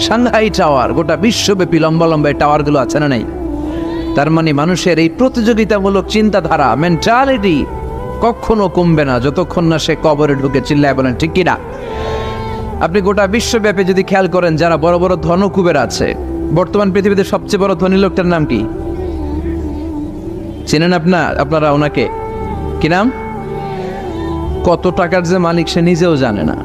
Shanghai tower, গোটা বিশ্বব্যাপী লম্বা লম্বা টাওয়ার গুলো আছে না নাই? তার মানে মানুষের এই প্রতিযোগিতামূলক চিন্তাধারা, মেন্টালিটি কখনো কমবে না যতক্ষণ না সে কবরে ঢুকে। চিল্লায় বলেন ঠিক কিনা? আপনি গোটা বিশ্বব্যাপী যদি খেয়াল করেন, যারা বড় বড় ধনকুবের আছে, বর্তমান পৃথিবীতে সবচেয়ে বড় ধনী লোকটার নাম কি চিনেন আপনারা ওনাকে? কি নাম? কত টাকার যে মালিক সে নিজেও জানে না।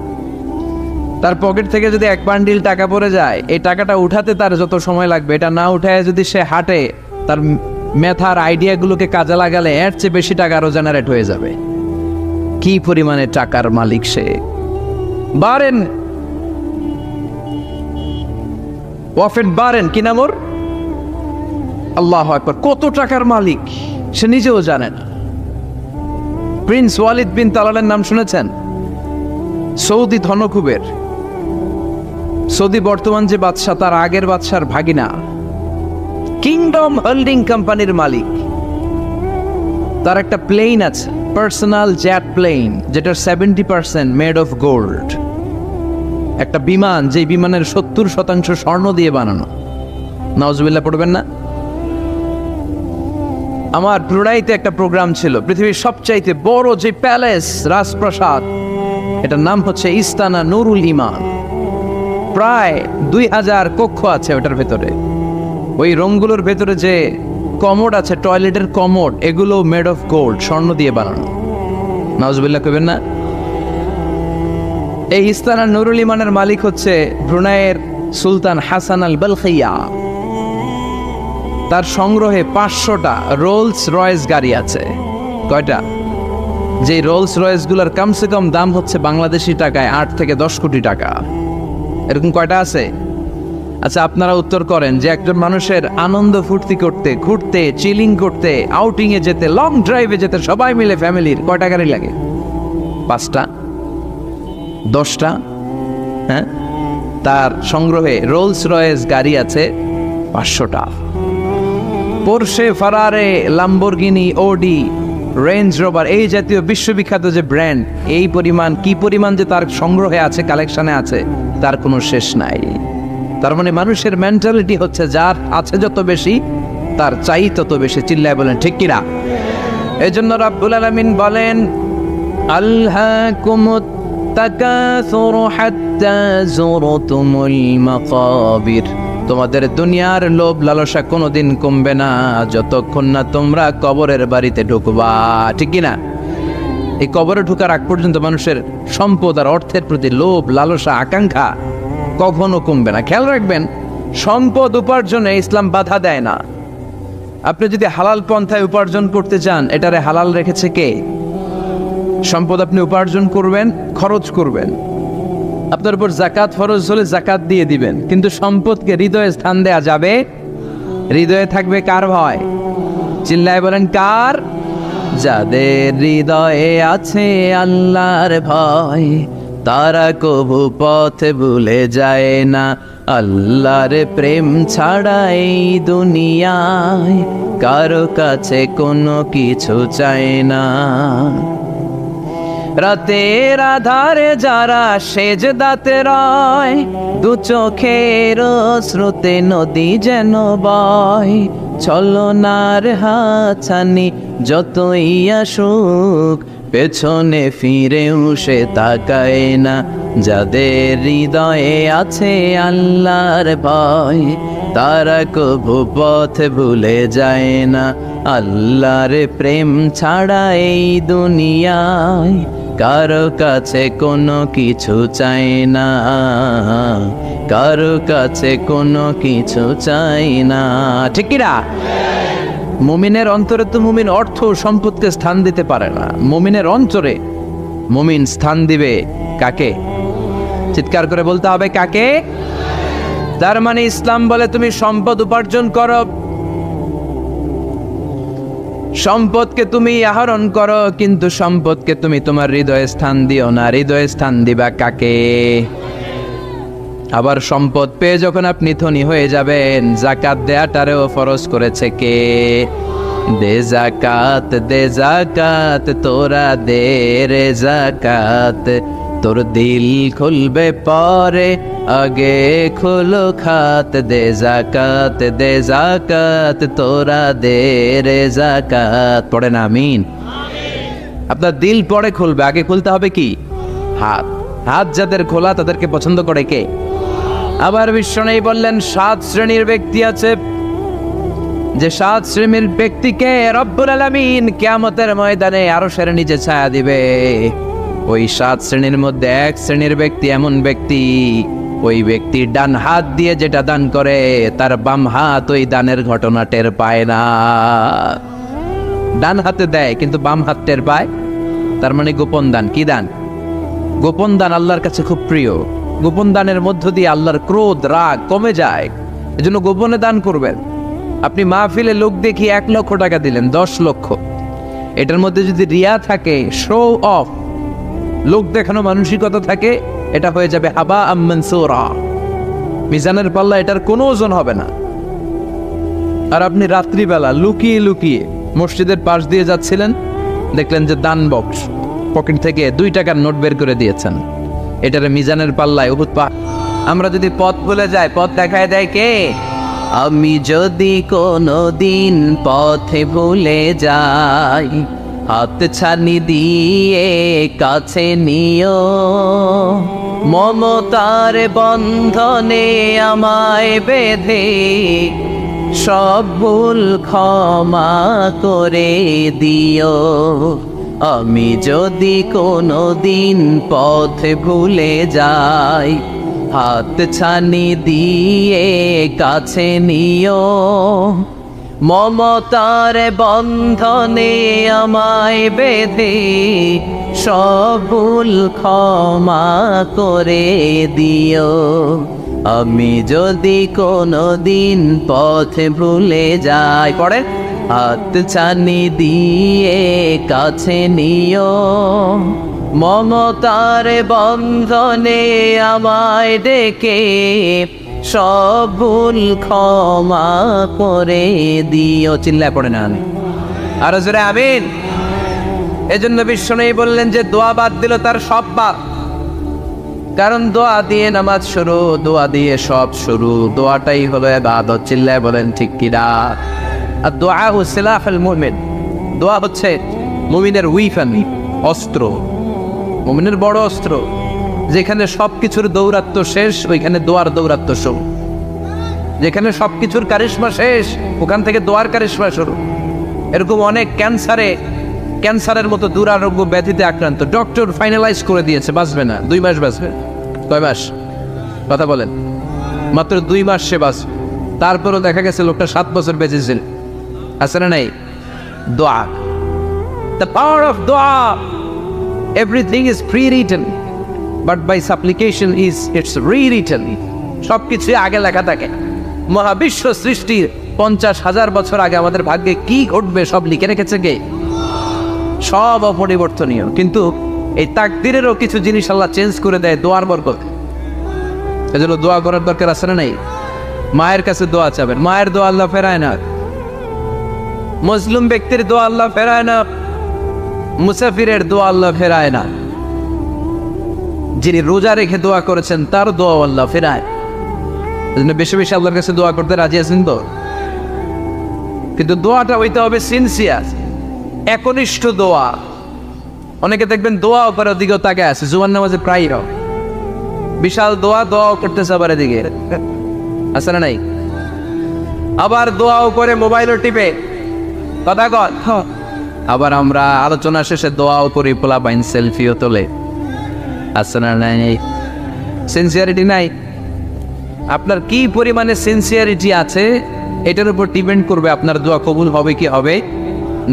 তার পকেট থেকে যদি এক বান্ডিল টাকা পড়ে যায়, এই টাকাটা উঠাতে তার যত সময় লাগবে, এটা না উঠায় যদি সে হাঁটে, তার মেথার আইডিয়াগুলোকে কাজে লাগালে এর চেয়ে বেশি টাকা আরো জেনারেট হয়ে যাবে। কি পরিমাণে টাকার মালিক সে! বারেন ওয়াফেট বারেন, কি নাম ওর? আল্লাহু আকবার! কত টাকার মালিক সে নিজেও জানে না। প্রিন্স ওয়ালিদ বিন তালালের নাম শুনেছেন? সৌদি ধনকুবের, সৌদি বর্তমান যে বাদশাহ তার আগের বাদশার ভাগিনা, কিংডম হোল্ডিং কোম্পানির মালিক। তার একটা প্লেন আছে, পার্সোনাল জেট প্লেন, যেটার 70% মেড অফ গোল্ড। একটা বিমান, যে বিমানের 70% স্বর্ণ দিয়ে বানানো। নাউজুবিল্লাহ পড়বেন না? আমার ব্রুনাইতে একটা প্রোগ্রাম ছিল, পৃথিবীর সবচাইতে বড় যে প্যালেস, রাজপ্রাসাদ, এটার নাম হচ্ছে ইস্তানা নুরুল ইমান। প্রায় 2000 কক্ষ আছে ওটার ভেতরে। ওই রুমগুলোর ভেতরে যে কমোড আছে, টয়লেটের কমোড, এগুলো মেড অফ গোল্ড, স্বর্ণ দিয়ে বানানো। নাউজুবিল্লাহ কইবেন না? এই ইস্তানা নুরুল ইমানের মালিক হচ্ছে ব্রুনাইয়ের সুলতান হাসান আল বলখিয়া। তার সংগ্রহে 500টা রোলস রয়েস গাড়ি আছে। কয়টা? যে রোলস রয়েস গুলার কমসে কম দাম হচ্ছে বাংলাদেশি টাকায় 8 থেকে 10 কোটি টাকা। এরকম কয়টা আছে? আচ্ছা, আপনারা উত্তর করেন যে একজন মানুষের আনন্দ ফুর্তি করতে, ঘুরতে, চিলিং করতে, আউটিং এ যেতে, লং ড্রাইভে যেতে সবাই মিলে ফ্যামিলির কয়টা গাড়ি লাগে? 5টা? 10টা? হ্যাঁ, তার সংগ্রহে রোলস রয়েস গাড়ি আছে 500টা। পোরশে, ফারারে, লাম্বরগিনি, ওডি, রেঞ্জ রোভার, এই জাতীয় বিশ্ববিখ্যাত যে ব্র্যান্ড, এই পরিমাণ, কি পরিমাণ যে তার সংগ্রহে আছে, কালেকশনে আছে, তার কোনো শেষ নাই। তার মানে মানুষের মেন্টালিটি হচ্ছে যার আছে যত বেশি, তার চাই তত বেশি। চিল্লায় বলেন ঠিক কিনা? এই জন্য রাব্বুল আলামিন বলেন, আল্হাকুমুত তাকাসুরু হাত্তা যুরতুমুল মাকাবির। তোমাদের দুনিয়ার লোভ লালসা কোনোদিন কমবে না যতক্ষণ না তোমরা কবরের বাড়িতে ঢুকবা। ঠিক কিনা? এই কবরে ঢুকার আগ পর্যন্ত মানুষের সম্পদ আর অর্থের প্রতি লোভ লালসা আকাঙ্ক্ষা কখনো কমবে না। খেয়াল রাখবেন, সম্পদ উপার্জনে ইসলাম বাধা দেয় না। আপনি যদি হালাল পন্থায় উপার্জন করতে চান, এটারে হালাল রেখেছে কে? সম্পদ আপনি উপার্জন করবেন, খরচ করবেন, আপনার উপর জাকাত ফরজ হলে জাকাত দিয়ে দিবেন, কিন্তু সম্পদকে হৃদয়ে স্থান দেয়া যাবে? হৃদয়ে থাকবে কার ভয়? চিল্লায় বলেন কার? যাদের হৃদয়ে আছে আল্লাহর ভয়, তারা কবু পথ ভুলে যায় না। আল্লাহর প্রেম ছাড়া এই দুনিয়ায় কারো কাছে কোনো কিছু চায় না। রাতের আধারে যারা সেজদাতে রয়, দু চোখের স্রোতে নদী যেন বয়। ছলনার হাতছানি যতই আসুক, পেছনে ফিরেও সে তাকায় না। যাদের হৃদয়ে আছে আল্লাহর ভয়, তারা কবু পথ ভুলে যায় না। আল্লাহর প্রেম ছাড়া এই দুনিয়ায় কারো কাছে কোনো কিছু চাই না, কারো কাছে কোনো কিছু চাই না। ঠিক কিনা? মুমিনের অন্তরে তো মুমিন অর্থ সম্পদকে স্থান দিতে পারে না। মুমিনের অন্তরে মুমিন স্থান দিবে কাকে? চিৎকার করে বলতে হবে কাকে? তার মানে ইসলাম বলে তুমি সম্পদ উপার্জন করো, সম্পদকে তুমি আহরণ করো, কিন্তু সম্পদকে তুমি তোমার হৃদয়ে স্থান দিও না। হৃদয়ে স্থান দিবা কাকে? আবার সম্পদ পেয়ে যখন আপনি ধনী হয়ে যাবেন, জাকাত দেয়াটারেও ফরজ করেছে কে? দে জাকাত, দে জাকাত, তোরা দে রে জাকাত। তোর দিল খুলবে পরে, আগে খুলো খাত। দে জাকাত, দে জাকাত, তোরা দে রে জাকাত। পড়ে না আমিন? আপনার দিল পরে খুলবে, আগে খুলতে হবে কি? হাত। হাত যাদের খোলা তাদেরকে পছন্দ করে কে? আবার বিশ্বনবী বললেন 7 শ্রেণীর ব্যক্তি আছে, যে 7 শ্রেণীর ব্যক্তিকে রব্বুল আলামিন কিয়ামতের ময়দানে আরশের নিচে ছায়া দিবে। ওই 7 শ্রেণীর মধ্যে এক শ্রেণীর ব্যক্তি এমন ব্যক্তি, ওই ব্যক্তি ডান হাত দিয়ে যেটা দান করে তার বাম হাত ওই দানের ঘটনা টের পায় না। ডান হাতে দেয় কিন্তু বাম হাত টের পায়, তার মানে গোপন দান। কি দান? গোপন দান আল্লাহর কাছে খুব প্রিয়। গোপন দানের মধ্য দিয়ে আল্লাহর ক্রোধ রাগ কমে যায়। এজন্য গোপনে দান করবেন। আপনি মাহফিলে লোক দেখি 1 লক্ষ টাকা দিলেন, 10 লক্ষ, এটার মধ্যে যদি রিয়া থাকে, শো অফ, লোক দেখানো মানসিকতা থাকে, এটা হয়ে যাবে হাবা মানসুরা, মিজানের পাল্লা এটার কোনো ওজন হবে না। আর আপনি রাত্রিবেলা লুকিয়ে লুকিয়ে মসজিদের পাশ দিয়ে যাচ্ছিলেন, দেখলেন যে দান বক্স, পকেট থেকে 2 টাকার নোট বের করে দিয়েছেন, এটার মিজানের পাল্লায় উহুদ পাহাড়। আমরা যদি পথ ভুলে যাই, পথ দেখায় দেয় কে? আমি যদি কোনো দিন পথে ভুলে যাই, হাত ছানি দিয়ে কাছে নিও, মমতার বন্ধনে আমায় বেঁধে সব ভুল ক্ষমা করে দিও। আমি যদি কোনো দিন পথে ভুলে যাই, হাত ছানি দিয়ে কাছে নিও, মমতার বন্ধনে আমায় বেঁধে সব ভুল ক্ষমা করে দিও। আমি যদি কোনো দিন পথে ভুলে যাই, পড়ে, হাত ছানি দিয়ে কাছে নিও, মমতার বন্ধনে আমায় ডেকে সব ভুল ক্ষমা করে দিও। চিল্লায় পড়ে না আমি আরো জোরে আমিন। এজন্য বিশ্বনবী বললেন যে দোয়া বাদ দিল তার সব বাদ। কারণ দোয়া দিয়ে নামাজ শুরু, দোয়া দিয়ে সব শুরু, দোয়াটাই হলো ইবাদত। চিল্লায় বলেন ঠিক কিনা? আর দোয়া সিলাহুল মুমিন, দোয়া হচ্ছে মুমিনের উইফান, অস্ত্র, মুমিনের বড় অস্ত্র। যেখানে সবকিছুর দৌরাত্ম্য শেষ, ওইখানে দোয়ার দৌরাত্ম্য শুরু। যেখানে সবকিছুর কারিশমা শেষ, ওখান থেকে দোয়ার কারিশমা শুরু। এরকম অনেক ক্যান্সারের মতো দুরারোগ্য ব্যাধিতে আক্রান্ত, ডক্টর ফাইনালাইজ করে দিয়েছে বাঁচবে না, 2 মাস বাঁচবে। কয় মাস? কথা বলেন। মাত্র 2 মাস সে বাঁচবে। তারপরও দেখা গেছে লোকটা 7 বছর বেঁচেছিল। আছে না নাই? দোয়া, দ্য পাওয়ার অফ দোয়া। Everything is prewritten, but by supplication it's rewritten. সবকিছু আগে লেখা থাকে। মহাবিশ্ব সৃষ্টির 50,000 বছর আগে আমাদের ভাগ্যে কি ঘটবে সব লিখে রেখেছে কে? সব অপরিবর্তনীয়। কিন্তু এই তাকদিরেরও কিছু জিনিস আল্লাহ চেঞ্জ করে দেয় দোয়ার বরকত। এজন্য দোয়া করার দরকার আছে না নাই? মায়ের কাছে দোয়া চাবেন, মায়ের দোয়া আল্লাহ ফেরায় না। মুসলিম ব্যক্তির দোয়া আল্লাহ ফেরায় না, মুসাফিরের দোয়া আল্লাহ ফেরায় না। যিনি রোজা রেখে দোয়া করেছেন তার দোয়া আল্লাহ ফেরায়। এজন্য বেশি বেশি আল্লাহর কাছে দোয়া করতে রাজি আছেন তো? কিন্তু দোয়াটা হইতে হবে সিনসিয়ার, একনিষ্ঠ দোয়া। অনেকে দেখবেন দোয়াও করে ওদিকেও তাকে আছে, জুমার নামাজে প্রায় বিশাল দোয়াও করতেছে, আবার এদিকে আছে না নাই? আবার দোয়াও করে মোবাইলও টিপে, কথা কর। আবার আমরা আলোচনা শেষে দোয়াও করি, পোলাপাইন সেলফিও তোলে, আছে না নাই? সিনসিয়ারিটি নাই। আপনার কি পরিমাণে সিনসিয়ারিটি আছে এটার উপর ডিপেন্ড করবে আপনার দোয়া কবুল হবে কি হবে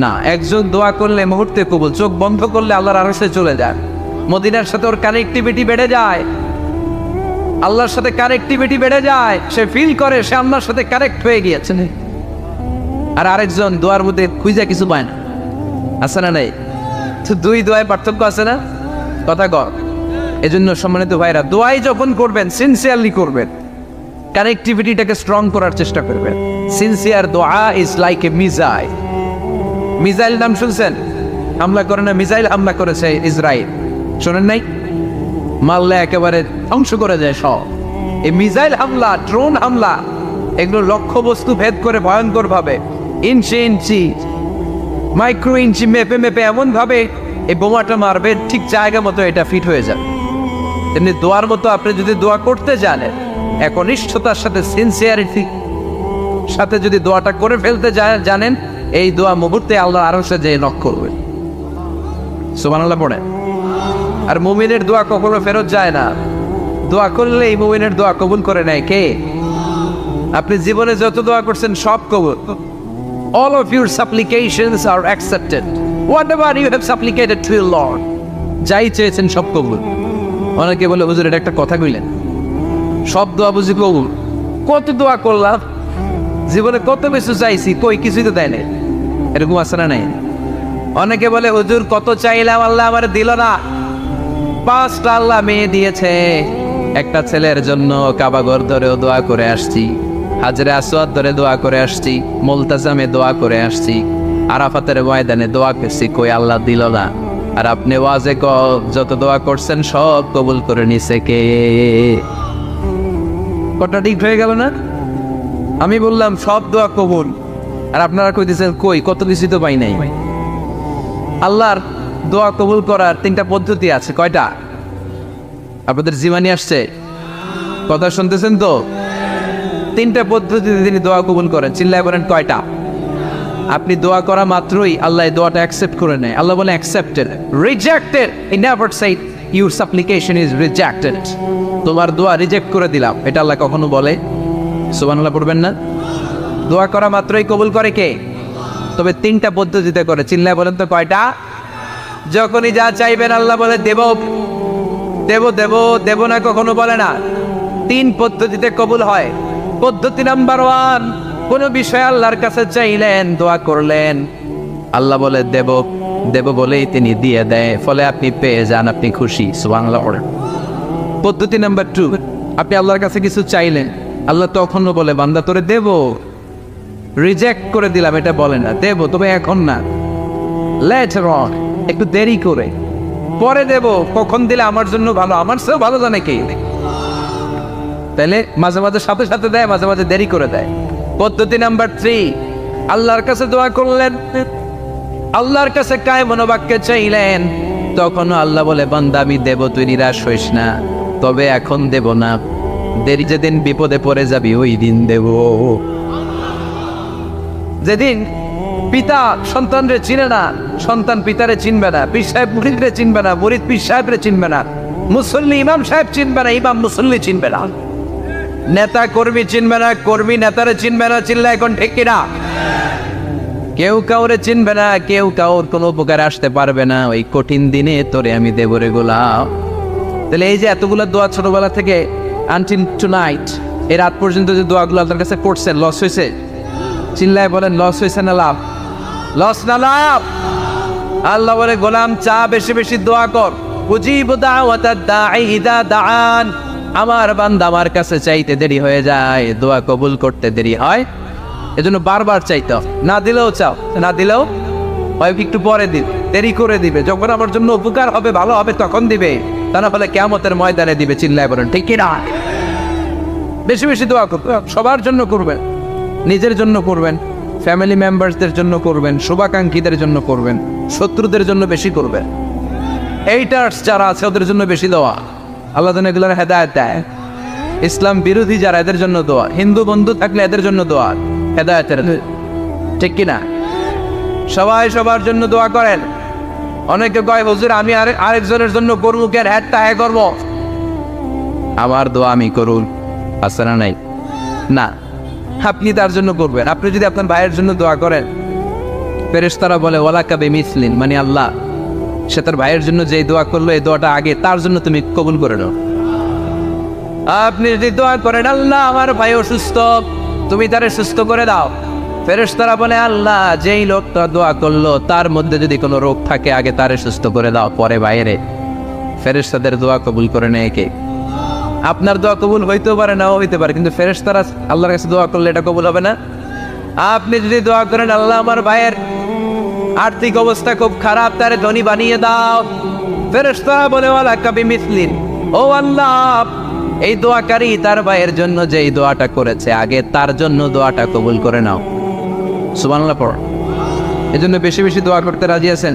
না। একজন দোয়া করলে মুহূর্তে কবুল, চোখ বন্ধ করলে আল্লাহর আরশে চলে যায়। মদিনার সাথে ওর কানেক্টিভিটি বেড়ে যায়, আল্লাহর সাথে কানেক্টিভিটি বেড়ে যায়। সে ফিল করে সে আল্লাহর সাথে কানেক্ট হয়ে গিয়েছে। আর আরেকজন দোয়ার মধ্যে খুঁজে কিছু পায় না, আছে না নাই? তো 2 দোয়ায় পার্থক্য আছে না? কথা কর। এজন্য সম্মানিত ভাইরা, দোয়াই যখন করবেন সিনসিয়ারলি করবেন, কানেক্টিভিটিটাকে স্ট্রং করার চেষ্টা করবেন। সিনসিয়ার দোয়া is like a missile. Missile নাম শুনছেন? হামলা করে না, মিসাইল হামলা করেছে ইসরায়েল, শোনেন নাই? মারলে একেবারে ধ্বংস করে যায় সব। এই মিসাইল হামলা, ড্রোন হামলা, এগুলো লক্ষ্য বস্তু ভেদ করে ভয়ঙ্কর ভাবে, ইঞ্চি ইঞ্চি, মাইক্রো ইঞ্চি মেপে মেপে এমন ভাবে এই বোমাটা মারবে, ঠিক জায়গা মতো এটা ফিট হয়ে যাবে। তেমনি দোয়ার মতো আপনি যদি দোয়া করতে জানেন, একনিষ্ঠতার সাথে সিনসিয়ারিটি সাথে যদি দোয়াটা করে ফেলতে জানেন, এই দোয়া মুহূর্তে আল্লাহ আরশে যেয়ে নক করবে। সুবহানাল্লাহ পড়ে। আর মুমিনের দোয়া কখনো ফেরত যায় না। দোয়া করলে এই মুমিনের দোয়া কবুল করে নেয় কে? আপনি জীবনে যত দোয়া করছেন সব কবুল। All of your supplications are accepted. Whatever you have supplicated to your Lord, যাই চেয়েছেন সব কবুল। অনেকে বলে হুজুর এটা একটা কথা কইলেন, সব দোয়া বুঝি কবুল? কত দোয়া করলাম, জীবনে কত কিছু চাইছি, কই কিছুই তো দেয় নাই। এরকম আছে না নাই? অনেকে বলে হুজুর কত চাইলাম আল্লাহ আমার দিল না। 5টা আল্লাহ মেয়ে দিয়েছে, একটা ছেলের জন্য কাবাগর ধরেও দোয়া করে আসছি, হাজরে আসওয়াদ ধরে দোয়া করে আসছি, মুলতাজামে দোয়া করে আসছি, আরাফাতের ময়দানে দোয়া করছি, কই আল্লাহ দিল না। আর আপনি ওয়াজে যত দোয়া করছেন সব কবুল করে নিছে কে? কটা ঠিক হয়ে গেল না? আমি বললাম সব দোয়া কবুল, আর আপনারা কইতেছেন কই কত কিছু তো পাই নাই। আল্লাহর দোয়া কবুল করার 3টা পদ্ধতি আছে। কয়টা? আপনাদের জীবনী আসছে, কথা শুনতেছেন তো? 3টা পদ্ধতিতে তিনি দোয়া কবুল করেন। চিল্লায় বলেন কয়টা? আপনি দোয়া করা মাত্রই আল্লাহ এই দোয়াটা অ্যাকসেপ্ট করে নেয়। আল্লাহ বলে accepted, rejected he never shed your সাপ্লিকেশন is rejected. তোমার দোয়া রিজেক্ট করে দিলাম, এটা আল্লাহ কখনো বলে? সুবহানাল্লাহ পড়বেন না? দোয়া করা মাত্রই কবুল করে কে? তবে 3টা পদ্ধতিতে করে। চিল্লায় বলেন তো কয়টা? যখনই যা চাইবেন আল্লাহ বলে দেব দেব দেব দেব না, কখনো বলে না। 3 পদ্ধতিতে কবুল হয়। পদ্ধতি নাম্বার 1, কোন বিষয় আল্লাহর কাছে চাইলেন, দোয়া করলেন, আল্লাহ বলে দেব দেব বলেই তিনি দিয়ে দেয়, ফলে আপনি পেয়ে যান, আপনি খুশি। সুবহানাল্লাহ। পদ্ধতি নাম্বার 2, আপনি আল্লাহর কাছে কিছু চাইলেন, আল্লাহ তখনও বলে বান্দা তোরে দেব, রিজেক্ট করে দিলাম এটা বলে না, দেব তবে এখন না, লেটার অন, একটু দেরি করে, পরে দেব, কখন দিলে আমার জন্য ভালো, আমার চেয়েও ভালো জানে কে। তাহলে মাঝে মাঝে সাথে সাথে দেয়, মাঝে মাঝে দেরি করে দেয়। পদ্ধতি নাম্বার 3, আল্লাহর কাছে দোয়া করলেন, আল্লাহর কাছে কায় মনোবাক্যে চাইলেন, তখনও আল্লাহ বলে বান্দা আমি দেব, তুই নিরাশ হইস না, তবে এখন দেব না, দেরি যেদিন বিপদে পড়ে যাবি ওই দিন দেব। যেদিন পিতা সন্তানরে চিনে না, সন্তান পিতারে চিনবে না, পীর সাহেব মুরিদরে চিনবে না, মুরিদ পীর সাহেবরে চিনবে না, মুসল্লি ইমাম সাহেব চিনবে না, ইমাম মুসল্লি চিনবে না, নেতা কর্মী চিনবে না, কর্মী নেতারে চিনবে না। চিল্লা এখন ঠিক কিনা? কেউ কাউরে চিনবে না, কেউ কাউর কোনো উপকার আসতে পারবে না। ওই কঠিন দিনে তোরে আমি দেব রে গোলাম। তাহলে এই যে এতগুলো দোয়া ছোটবেলা থেকে আনটিল টুনাইট, এই রাত পর্যন্ত যে দোয়াগুলো আল্লাহর কাছে করছেন, লস হয়েছে? চিল্লায় বলেন লস হয়েছে না লাভ? লস না লাভ? আল্লাহ বলে গোলাম চা বেশি বেশি দোয়া কর, উজিবু দাওয়াতাদ দাঈ ইযা দাআন। আমার বান্দা আমার কাছে চাইতে দেরি হয়ে যায়, দোয়া কবুল করতে দেরি হয়, এজন্য বারবার চাইতে, না দিলেও চাও, না দিলেও হয় একটু পরে দিবে, দেরি করে দিবে, যখন আমার জন্য উপকার হবে ভালো হবে তখন দিবে, তা না হলে কিয়ামতের ময়দানে দিবে। চিল্লায় বলেন ঠিক কি না? বেশি বেশি দোয়া করবেন, সবার জন্য করবেন, নিজের জন্য করবেন, ফ্যামিলি মেম্বারসদের জন্য করবেন, শুভাকাঙ্ক্ষীদের জন্য করবেন, শত্রুদের জন্য বেশি করবেন, এইটার্স যারা আছে ওদের জন্য বেশি দোয়া। আল্লাহ যেন এগুলোর হেদায়েত দেয়। ইসলাম বিরোধী যারা এদের জন্য দোয়া, হিন্দু বন্ধু থাকলে এদের জন্য দোয়া, হেদায়েতের, ঠিক কিনা? সবাই সবার জন্য দোয়া করেন। অনেকে কয় হুজুর আমি আরেকজনের জন্য করবো কেন, হ্যাটটা হ্যাঁ করবো, আমার দোয়া আমি করুন, আছে না নাই? না, আপনি তার জন্য করবেন। আপনি যদি আপনার ভাইয়ের জন্য দোয়া করেন, ফেরেশতারা বলে ওয়ালাকা বিমিসলিন, মানে আল্লাহ সে তার ভাইয়ের জন্য যে দোয়া করলো এই দোয়াটা আগে তার জন্য তুমি কবুল করে নাও। আপনি যদি দোয়া করেন আল্লাহ আমার ভাই অসুস্থ, তুমি তারে সুস্থ করে দাও, ফেরেশতারা বলে আল্লাহ যেই লোকটা দোয়া করলো তার মধ্যে যদি কোনো রোগ থাকে আগে তারে সুস্থ করে দাও, পরে বাইরে। ফেরেশতাদের দোয়া কবুল করে নেয় কে? আপনার দোয়া কবুল হইতেও পারে, নাও হইতে পারে, কিন্তু ফেরেশতারা আল্লাহর কাছে দোয়া করলে এটা কবুল হবে না। আপনি যদি দোয়া করেন আল্লাহ আমার ভাইয়ের আর্থিক অবস্থা খুব খারাপ, তারে ধনী বানিয়ে দাও, ফেরেশতারা বলে ওয়ালাকা বিমিসলিন, ও আল্লাহ এই দোয়াকারী তার ভাইয়ের জন্য যে এই দোয়াটা করেছে আগে তার জন্য দোয়াটা কবুল করে নাও। সুবহানাল্লাহ পড়। এজন্য বেশি বেশি দোয়া করতে রাজি আছেন?